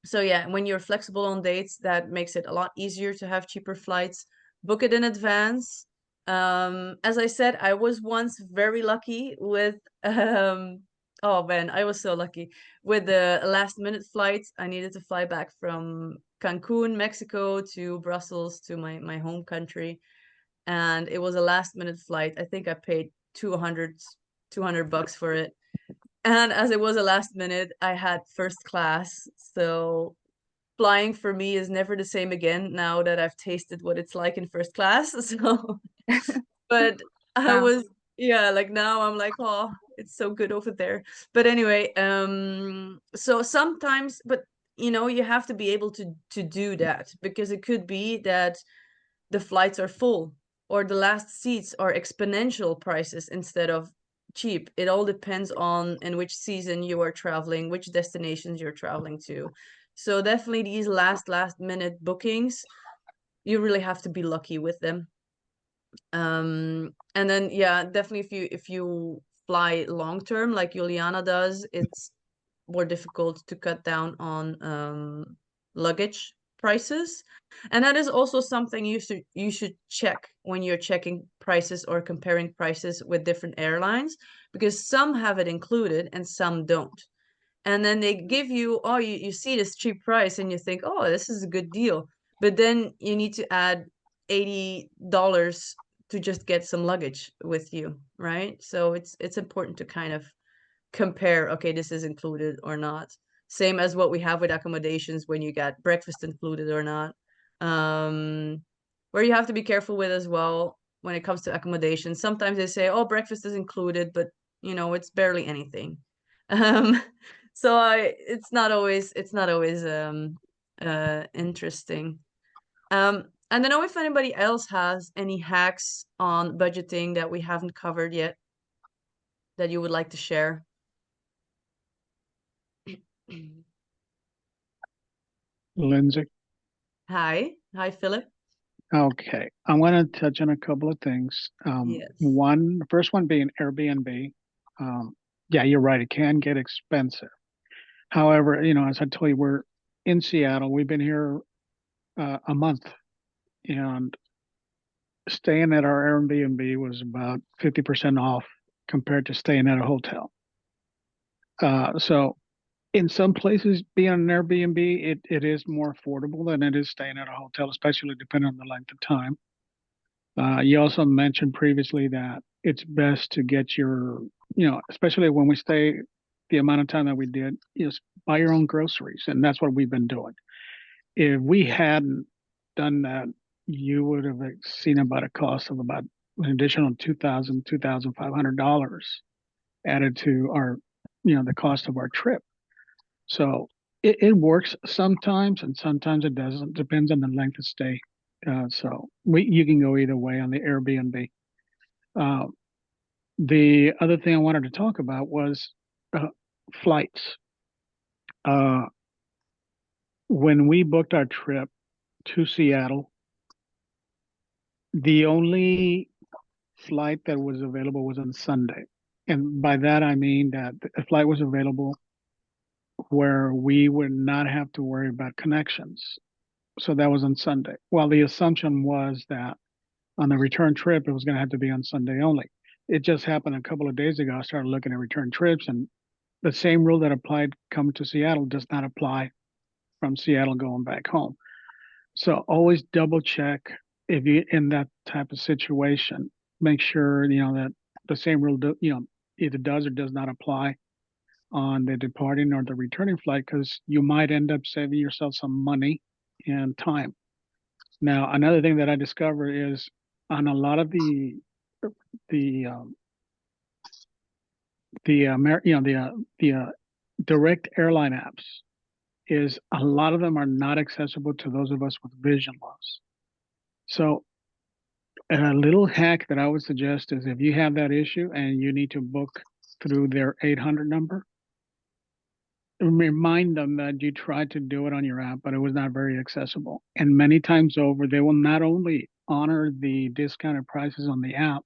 So yeah, when you're flexible on dates, that makes it a lot easier to have cheaper flights. Book it in advance. As I said, I was once very lucky with oh man, I was so lucky with the last minute flight. I needed to fly back from Cancun, Mexico to Brussels to my home country, and it was a last minute flight. I think I paid 200 bucks for it. And as it was a last minute, I had first class. So flying for me is never the same again now that I've tasted what it's like in first class. So, but I Wow. was, yeah, like now I'm like, oh, it's so good over there. But anyway, so sometimes, but you have to be able to do that, because it could be that the flights are full or the last seats are exponential prices instead of cheap. It all depends on in which season you are traveling, which destinations you're traveling to. So definitely these last minute bookings, you really have to be lucky with them. And then yeah, definitely if you fly long term like Juliana does, it's more difficult to cut down on luggage prices. And that is also something you should check when you're checking prices or comparing prices with different airlines, because some have it included and some don't. And then they give you, oh, you see this cheap price and you think, oh, this is a good deal. But then you need to add $80 to just get some luggage with you, right? So it's important to kind of compare, okay, this is included or not. Same as what we have with accommodations when you get breakfast included or not. Where you have to be careful with as well when it comes to accommodations. Sometimes they say, oh, breakfast is included, but it's barely anything. Um, so it's not always interesting. I don't know if anybody else has any hacks on budgeting that we haven't covered yet that you would like to share. Lindsay. Hi, Philip. Okay, I want to touch on a couple of things. Yes. The first one being Airbnb. Yeah, you're right. It can get expensive. However, as I told you, we're in Seattle. We've been here a month, and staying at our Airbnb was about 50% off compared to staying at a hotel. So in some places, being an Airbnb, it is more affordable than it is staying at a hotel, especially depending on the length of time. You also mentioned previously that it's best to get especially when we stay the amount of time that we did, is buy your own groceries. And that's what we've been doing. If we hadn't done that, you would have seen about a cost of about an additional $2,500 added to our, the cost of our trip. So it works sometimes, and sometimes it doesn't. Depends on the length of stay. So you can go either way on the Airbnb. The other thing I wanted to talk about was flights. When we booked our trip to Seattle, the only flight that was available was on Sunday. And by that, I mean that a flight was available where we would not have to worry about connections. So that was on Sunday. Well, the assumption was that on the return trip, it was going to have to be on Sunday only. It just happened a couple of days ago. I started looking at return trips, and the same rule that applied coming to Seattle does not apply from Seattle going back home. So always double check if you in that type of situation. Make sure that the same rule either does or does not apply on the departing or the returning flight, because you might end up saving yourself some money and time. Now, another thing that I discovered is on a lot of the direct airline apps, is a lot of them are not accessible to those of us with vision loss. So a little hack that I would suggest is, if you have that issue and you need to book through their 800 number, remind them that you tried to do it on your app, but it was not very accessible. And many times over, they will not only honor the discounted prices on the app,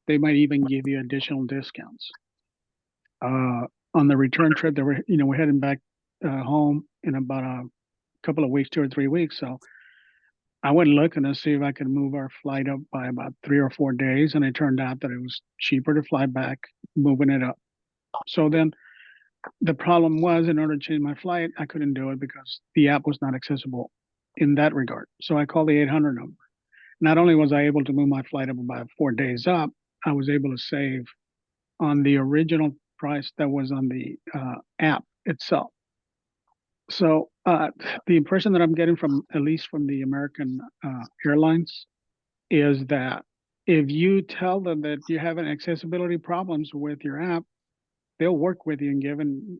they might even give you additional discounts. On the return trip, that we're heading back home in about a couple of weeks, 2 or 3 weeks. So I went looking to see if I could move our flight up by about 3 or 4 days, and it turned out that it was cheaper to fly back, moving it up. So then the problem was, in order to change my flight, I couldn't do it because the app was not accessible in that regard. So I called the 800 number. Not only was I able to move my flight up about 4 days up, I was able to save on the original price that was on the app itself. So the impression that I'm getting from, at least from the American airlines, is that if you tell them that you're having accessibility problems with your app, they'll work with you and giving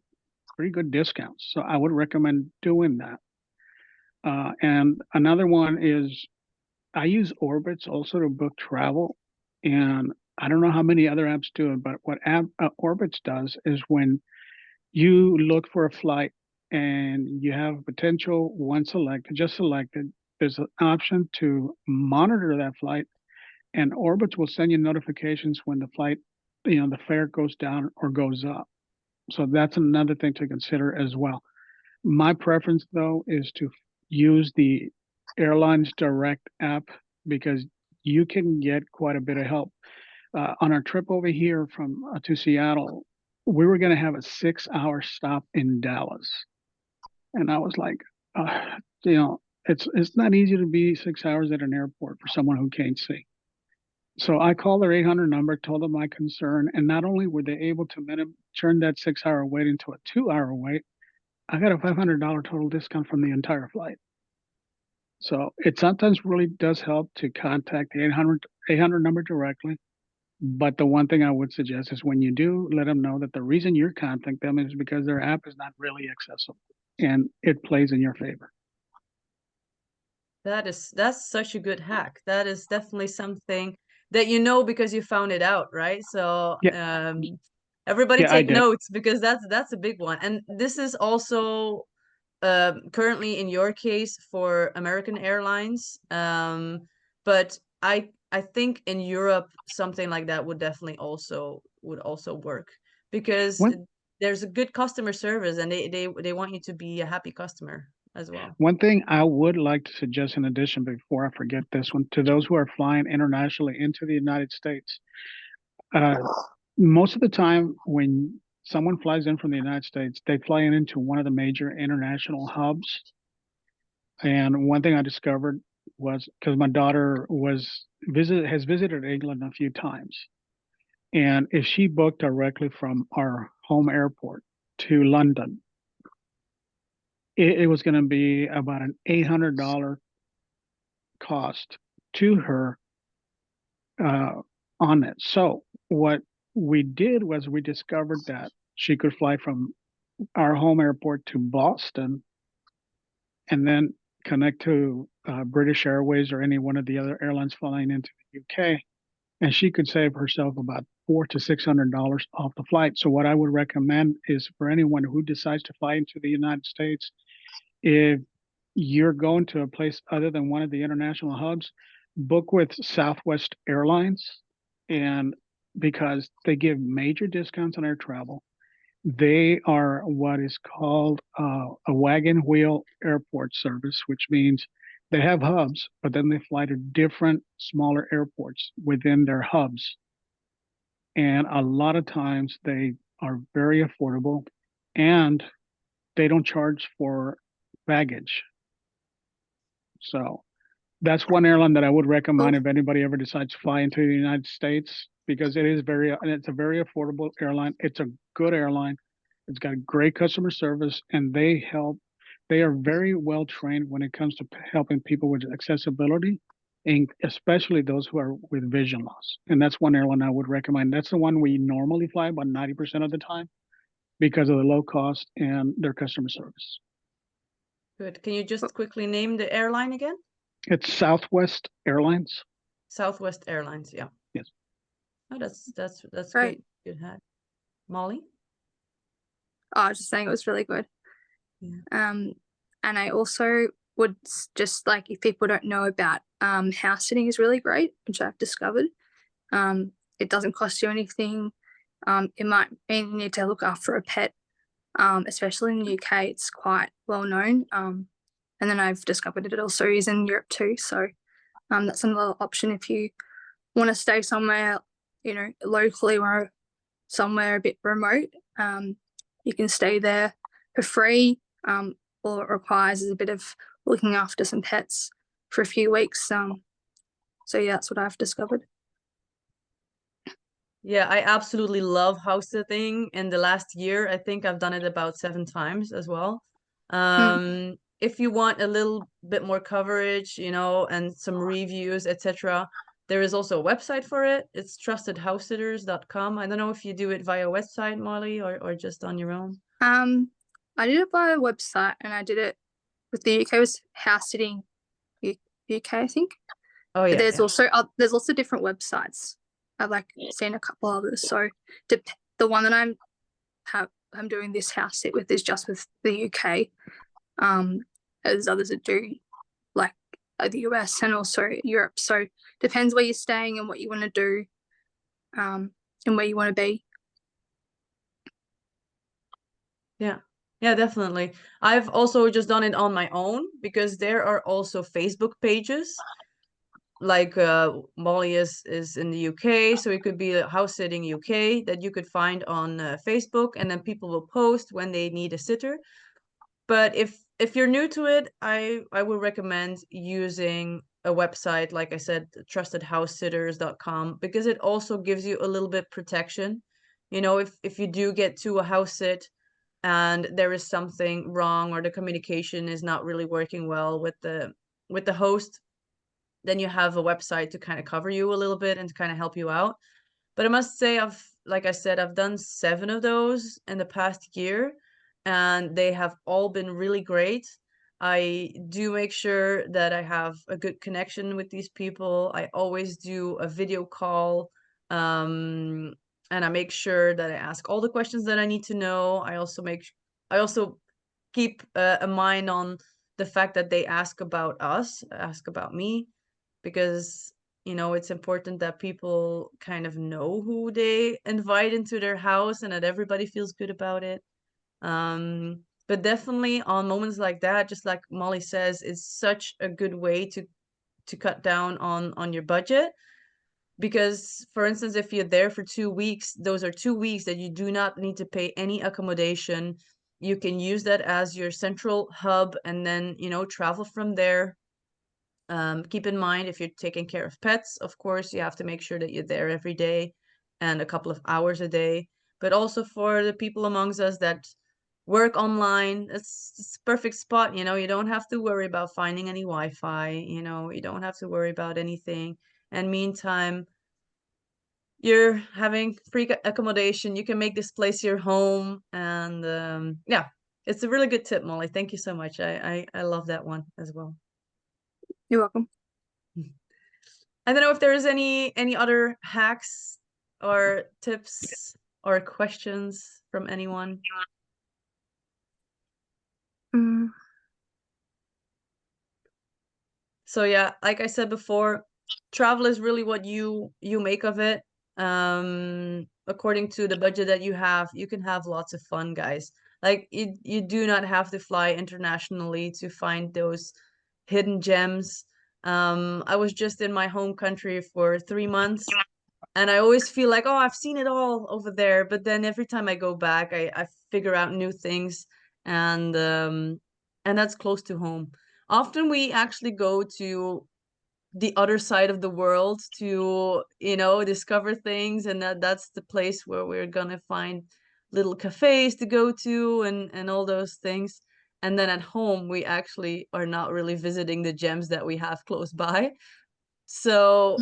pretty good discounts. So I would recommend doing that. And another one is, I use Orbitz also to book travel. And I don't know how many other apps do it, but what Orbitz does is, when you look for a flight and you have potential one selected, just selected, there's an option to monitor that flight, and Orbitz will send you notifications when the flight, the fare goes down or goes up. So that's another thing to consider as well. My preference, though, is to use the Airlines Direct app, because you can get quite a bit of help. On our trip over here from to Seattle, we were going to have a 6-hour stop in Dallas, and I was like, it's not easy to be 6 hours at an airport for someone who can't see. So I called their 800 number, told them my concern, and not only were they able to turn that 6-hour wait into a 2-hour wait, I got a $500 total discount from the entire flight. So it sometimes really does help to contact the 800 number directly. But the one thing I would suggest is, when you do, let them know that the reason you're contacting them is because their app is not really accessible, and it plays in your favor. That's such a good hack. That is definitely something that because you found it out, right? So Yeah. Everybody Yeah, I take did. notes, because that's a big one. And this is also currently in your case for American Airlines. But I think in Europe something like that would definitely also work, because One there's a good customer service, and they want you to be a happy customer as well. one thing I would like to suggest in addition, before I forget this one, to those who are flying internationally into the United States, most of the time when someone flies in from the United States, they fly into one of the major international hubs. And one thing I discovered was, because my daughter has visited England a few times, and if she booked directly from our home airport to London, it was going to be about an $800 cost to her on it. So what we did was, we discovered that she could fly from our home airport to Boston, and then connect to British Airways or any one of the other airlines flying into the UK, and she could save herself about $400 to $600 off the flight. So what I would recommend is, for anyone who decides to fly into the United States, if you're going to a place other than one of the international hubs, book with Southwest Airlines, and because they give major discounts on air travel. They are what is called a wagon wheel airport service, which means they have hubs, but then they fly to different smaller airports within their hubs. And a lot of times they are very affordable, and they don't charge for baggage. So that's one airline that I would recommend if anybody ever decides to fly into the United States, because it's a very affordable airline. It's a good airline. It's got great customer service, and they are very well trained when it comes to helping people with accessibility, and especially those who are with vision loss. And that's one airline I would recommend. That's the one we normally fly about 90% of the time, because of the low cost and their customer service. Good. Can you just quickly name the airline again? It's Southwest Airlines. Southwest Airlines, yeah. Yes. Oh, that's Great. good. Good hack. Molly? I was just saying it was really good. Yeah. And I also would just like, if people don't know about house sitting is really great, which I've discovered. It doesn't cost you anything. It might mean you need to look after a pet, especially in the UK. It's quite well known. And then I've discovered it also is in Europe too. So that's another option if you want to stay somewhere, you know, locally or somewhere a bit remote. You can stay there for free. All it requires is a bit of looking after some pets for a few weeks. So yeah, that's what I've discovered. Yeah, I absolutely love house sitting. In the last year, I think I've done it about 7 times as well. If you want a little bit more coverage, you know, and some reviews, etc., there is also a website for it. It's trustedhousesitters.com. I don't know if you do it via website, Molly, or just on your own. I did it via a website, and I did it with the UK was house sitting UK, I think. Oh But yeah, there's yeah. also there's lots of different websites. I've like seen a couple others. So the one that I'm doing this house sit with is just with the UK. There's others that do like the US and also Europe. So depends where you're staying and what you want to do, and where you want to be. Yeah. Yeah, definitely. I've also just done it on my own because there are also Facebook pages. Like Molly is in the UK, so it could be a house sitting UK that you could find on Facebook, and then people will post when they need a sitter. But if you're new to it, I would recommend using a website, like I said, trustedhousesitters.com, because it also gives you a little bit protection. You know, if you do get to a house sit and there is something wrong or the communication is not really working well with the host, then you have a website to kind of cover you a little bit and to kind of help you out. But I must say, like I said, I've done 7 of those in the past year, and they have all been really great. I do make sure that I have a good connection with these people. I always do a video call, and I make sure that I ask all the questions that I need to know. I also keep a mind on the fact that they ask about us, ask about me, because you know it's important that people kind of know who they invite into their house and that everybody feels good about it. But definitely on moments like that, just like Molly says, it's such a good way to cut down on your budget, because for instance, if you're there for 2 weeks, those are 2 weeks that you do not need to pay any accommodation. You can use that as your central hub and then, you know, travel from there. Keep in mind, if you're taking care of pets, of course, you have to make sure that you're there every day and a couple of hours a day. But also for the people amongst us that work online, it's a perfect spot. You know, you don't have to worry about finding any Wi-Fi. You know, you don't have to worry about anything. And meantime, you're having free accommodation. You can make this place your home. And yeah, it's a really good tip, Molly. Thank you so much. I love that one as well. You're welcome. I don't know if there's any other hacks or tips or questions from anyone. So yeah, like I said before, travel is really what you make of it. According to the budget that you have, you can have lots of fun, guys. Like you do not have to fly internationally to find those hidden gems. I was just in my home country for 3 months, and I always feel like, oh, I've seen it all over there. But then every time I go back, I figure out new things, and that's close to home. Often we actually go to the other side of the world to, you know, discover things, and that's the place where we're gonna find little cafes to go to and all those things. And then at home, we actually are not really visiting the gems that we have close by. So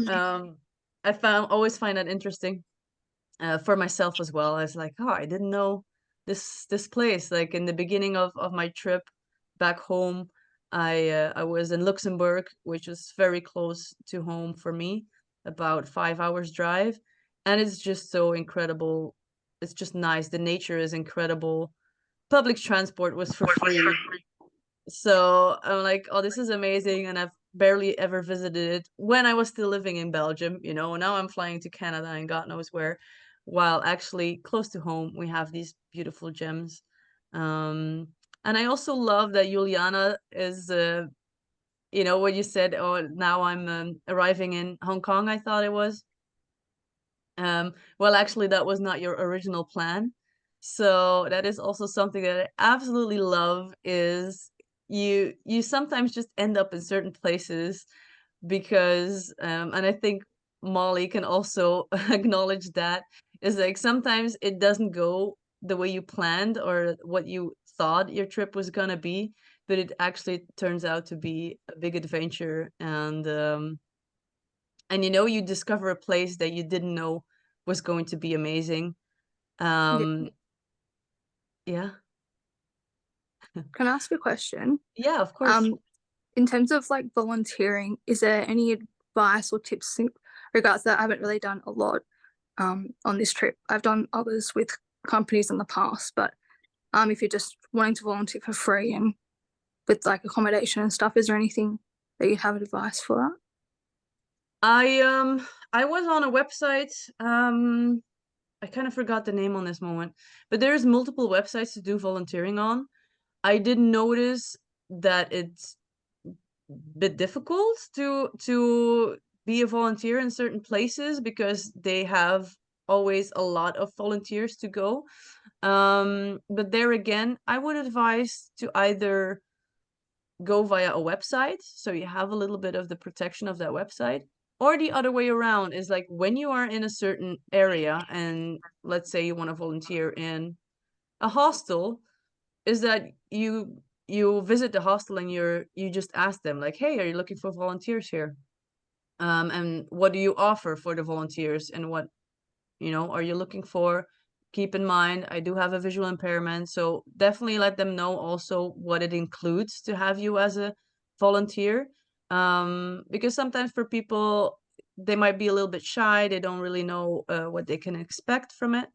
I always find that interesting for myself as well. I was like, oh, I didn't know this place. Like in the beginning of my trip back home, I was in Luxembourg, which is very close to home for me, about 5 hours drive, and it's just so incredible. It's just nice. The nature is incredible. public transport was for free. So I'm like, oh, this is amazing. And I've barely ever visited it when I was still living in Belgium. You know, now I'm flying to Canada and God knows where, while actually close to home, we have these beautiful gems. And I also love that Iuliana is, you know, what you said, oh, now I'm arriving in Hong Kong, I thought it was. Well, actually, that was not your original plan. So that is also something that I absolutely love, is you sometimes just end up in certain places because and I think Molly can also acknowledge that, is like sometimes it doesn't go the way you planned or what you thought your trip was gonna be, but it actually turns out to be a big adventure. And you know, you discover a place that you didn't know was going to be amazing. Yeah. Yeah. Can I ask a question? Yeah, of course. In terms of like volunteering, is there any advice or tips in regards that I haven't really done a lot on this trip? I've done others with companies in the past, but if you're just wanting to volunteer for free and with like accommodation and stuff, is there anything that you have advice for that? I was on a website, I kind of forgot the name on this moment, but there's multiple websites to do volunteering on. I did notice that it's a bit difficult to be a volunteer in certain places because they have always a lot of volunteers to go. But there again, I would advise to either go via a website, so you have a little bit of the protection of that website, or the other way around, is like when you are in a certain area and let's say you want to volunteer in a hostel, is that you visit the hostel and you just ask them like, hey, are you looking for volunteers here? And what do you offer for the volunteers, and what, you know, are you looking for? Keep in mind, I do have a visual impairment, so definitely let them know also what it includes to have you as a volunteer. Because sometimes for people, they might be a little bit shy, they don't really know what they can expect from it.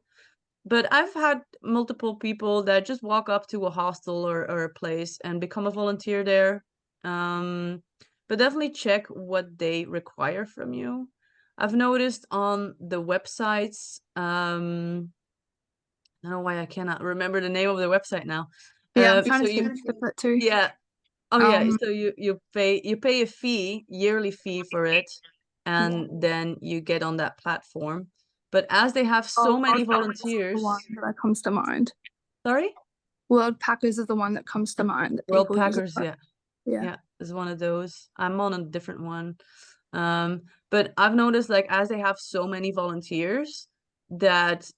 But I've had multiple people that just walk up to a hostel or a place and become a volunteer there. But definitely check what they require from you. I've noticed on the websites, I don't know why I cannot remember the name of the website now. Yeah, I'm trying so to think of that too. yeah. Oh yeah, Um, so you pay a fee, yearly fee for it, and then you get on that platform. But as they have so many World Packers is the one volunteers, that comes to mind. sorry? World Packers is the one that comes to mind that World people use. Packers, yeah. Yeah. Yeah, is one of those. I'm on a different one. But I've noticed, like, as they have so many volunteers, that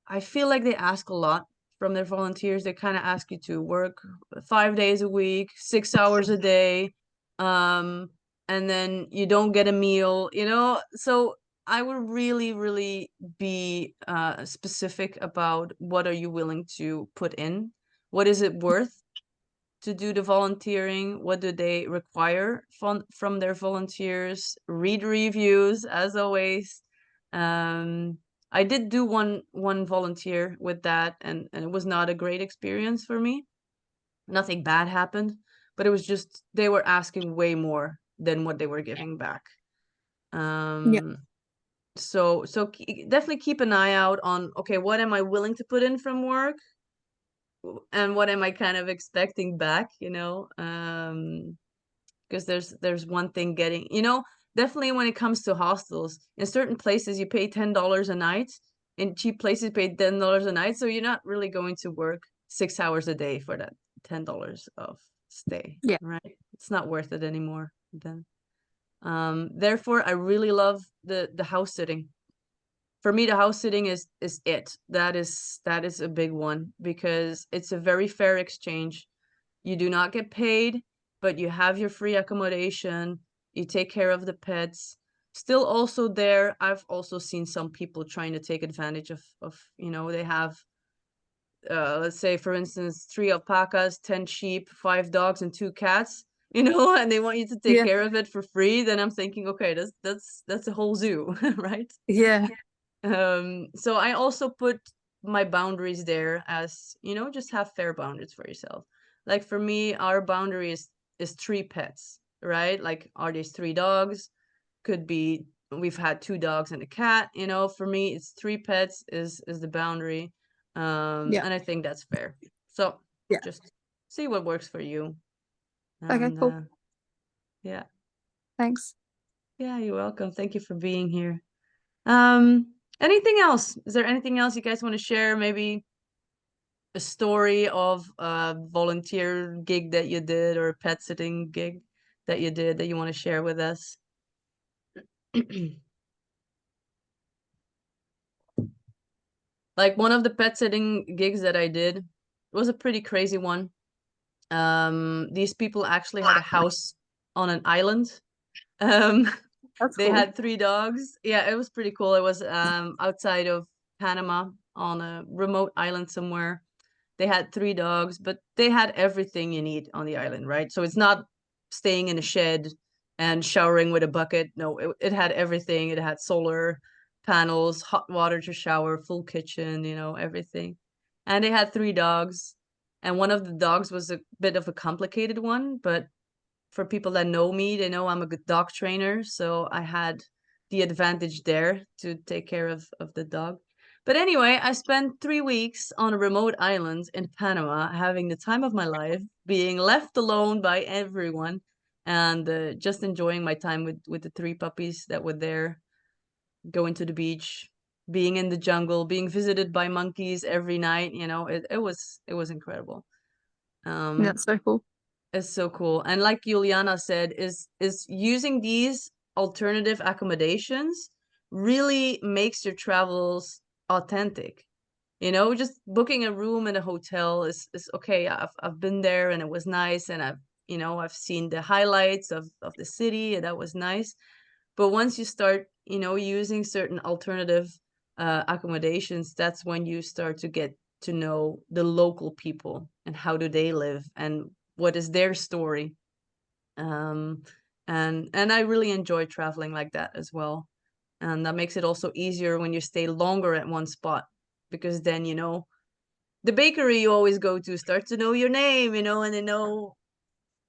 I feel like they ask a lot from their volunteers. They kind of ask you to work 5 days a week, 6 hours a day, and then you don't get a meal, you know? So I would really, really be specific about what are you willing to put in? What is it worth to do the volunteering? What do they require from their volunteers? Read reviews, as always. I did do one volunteer with that, and it was not a great experience for me. Nothing bad happened, but it was just they were asking way more than what they were giving back. Yeah. So definitely keep an eye out on, okay, what am I willing to put in from work, and what am I kind of expecting back, you know? Because there's one thing getting, you know, definitely when it comes to hostels, in certain places you pay $10 a night, in cheap places you pay $10 a night, so you're not really going to work 6 hours a day for that $10 of stay. Yeah. Right, it's not worth it anymore then. Therefore I really love the house sitting. For me, the house sitting is it. That is a big one, because it's a very fair exchange. You do not get paid, but you have your free accommodation. You take care of the pets. Still also there, I've also seen some people trying to take advantage of, you know, they have, let's say, for instance, 3 alpacas, 10 sheep, 5 dogs, and 2 cats, you know, and they want you to take Yeah. care of it for free. Then I'm thinking, okay, that's a whole zoo, right? Yeah. So I also put my boundaries there as, you know, just have fair boundaries for yourself. Like for me, our boundary is 3 pets, right? Like, are these 3 dogs? Could be we've had 2 dogs and a cat, you know. For me, it's 3 pets is the boundary. Yeah. And I think that's fair. So Yeah. just see what works for you. Okay, And cool. yeah. Thanks. Yeah, you're welcome. Thank you for being here. Anything else? Is there anything else you guys want to share? Maybe a story of a volunteer gig that you did, or a pet sitting gig that you did that you want to share with us? Like, one of the pet sitting gigs that I did was a pretty crazy one. These people actually had a house on an island. Um, That's they cool. had 3 dogs. Yeah, it was pretty cool. It was outside of Panama on a remote island somewhere. They had 3 dogs, but they had everything you need on the island, right? So it's not staying in a shed and showering with a bucket. No, it had everything. It had solar panels, hot water to shower, full kitchen, you know, everything. And they had 3 dogs. And one of the dogs was a bit of a complicated one, but for people that know me, they know I'm a good dog trainer. So I had the advantage there to take care of the dog. But anyway, I spent 3 weeks on a remote island in Panama, having the time of my life, being left alone by everyone, and just enjoying my time with the 3 puppies that were there, going to the beach, being in the jungle, being visited by monkeys every night. You know, it was incredible. That's so cool. It's so cool. And like Iuliana said, is using these alternative accommodations really makes your travels authentic. You know, just booking a room in a hotel is okay. I've been there and it was nice, and I've seen the highlights of the city, and that was nice. But once you start, using certain alternative accommodations, that's when you start to get to know the local people and how do they live and what is their story. Um, and I really enjoy traveling like that as well. And that makes it also easier when you stay longer at one spot, because then, the bakery you always go to starts to know your name, and they know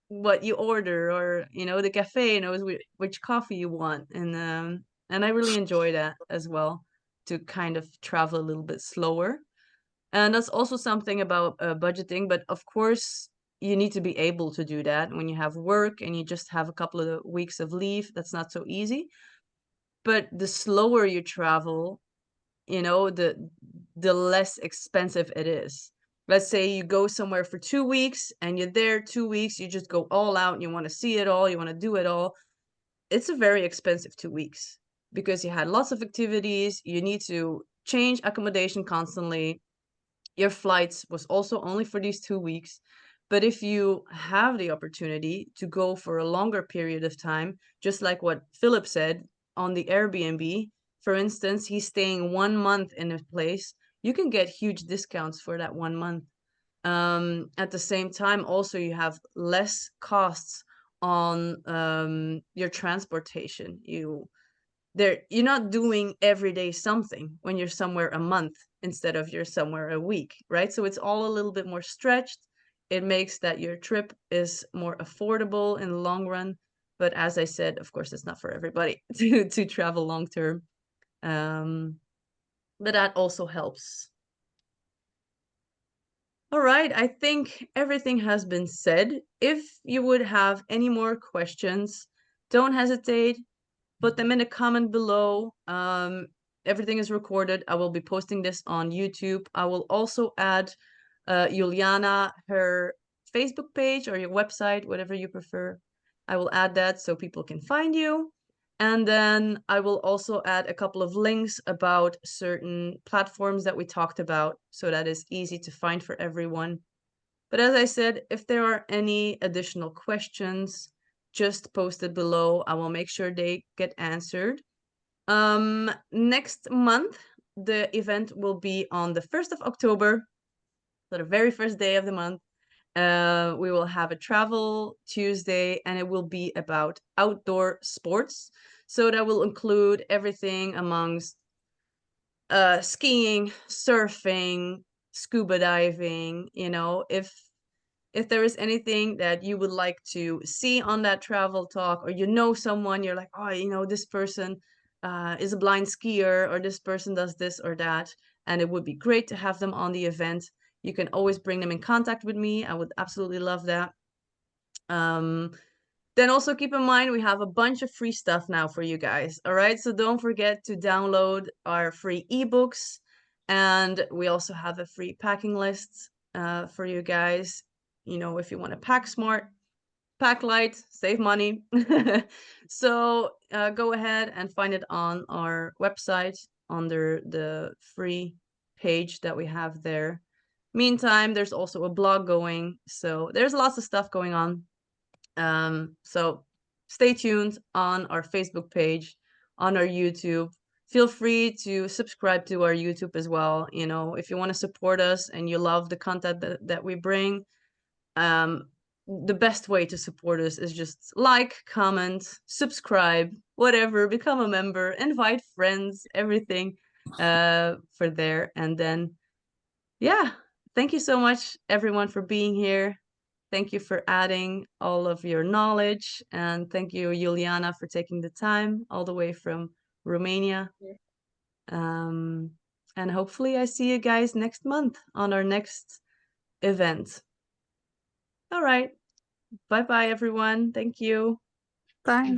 what you order, or the cafe knows which coffee you want. And I really enjoy that as well, to kind of travel a little bit slower. And that's also something about budgeting, but of course you need to be able to do that when you have work and you just have a couple of weeks of leave. That's not so easy. But the slower you travel, the less expensive it is. Let's say you go somewhere for 2 weeks and you're there 2 weeks, you just go all out and you want to see it all, you want to do it all. It's a very expensive 2 weeks, because you had lots of activities, you need to change accommodation constantly. Your flights was also only for these 2 weeks. But if you have the opportunity to go for a longer period of time, just like what Philip said on the Airbnb, for instance, he's staying 1 month in a place, you can get huge discounts for that 1 month. At the same time, also, you have less costs on your transportation. You're not doing every day something when you're somewhere a month instead of you're somewhere a week, right? So it's all a little bit more stretched. It makes that your trip is more affordable in the long run. But as I said, of course, it's not for everybody to travel long term. But that also helps. All right, I think everything has been said. If you would have any more questions, don't hesitate. Put them in a comment below. Everything is recorded. I will be posting this on YouTube. I will also add Iuliana, her Facebook page or your website, whatever you prefer. I will add that so people can find you. And then I will also add a couple of links about certain platforms that we talked about, so that is easy to find for everyone. But as I said, if there are any additional questions, just post it below. I will make sure they get answered. Next month, the event will be on the 1st of October, so the very first day of the month. We will have a travel Tuesday, and it will be about outdoor sports. So that will include everything amongst skiing, surfing, scuba diving, if there is anything that you would like to see on that travel talk, or someone, you're like, oh, this person is a blind skier, or this person does this or that, and it would be great to have them on the event, you can always bring them in contact with me. I would absolutely love that. Then also keep in mind, we have a bunch of free stuff now for you guys. All right. So don't forget to download our free ebooks. And we also have a free packing list for you guys. If you want to pack smart, pack light, save money. So go ahead and find it on our website under the free page that we have there. Meantime, there's also a blog going. So there's lots of stuff going on. So stay tuned on our Facebook page, on our YouTube. Feel free to subscribe to our YouTube as well. If you want to support us and you love the content that we bring, the best way to support us is just like, comment, subscribe, whatever, become a member, invite friends, everything for there. And then, yeah, thank you so much, everyone, for being here. Thank you for adding all of your knowledge. And thank you, Iuliana, for taking the time all the way from Romania. And hopefully I see you guys next month on our next event. All right. Bye-bye, everyone. Thank you. Bye.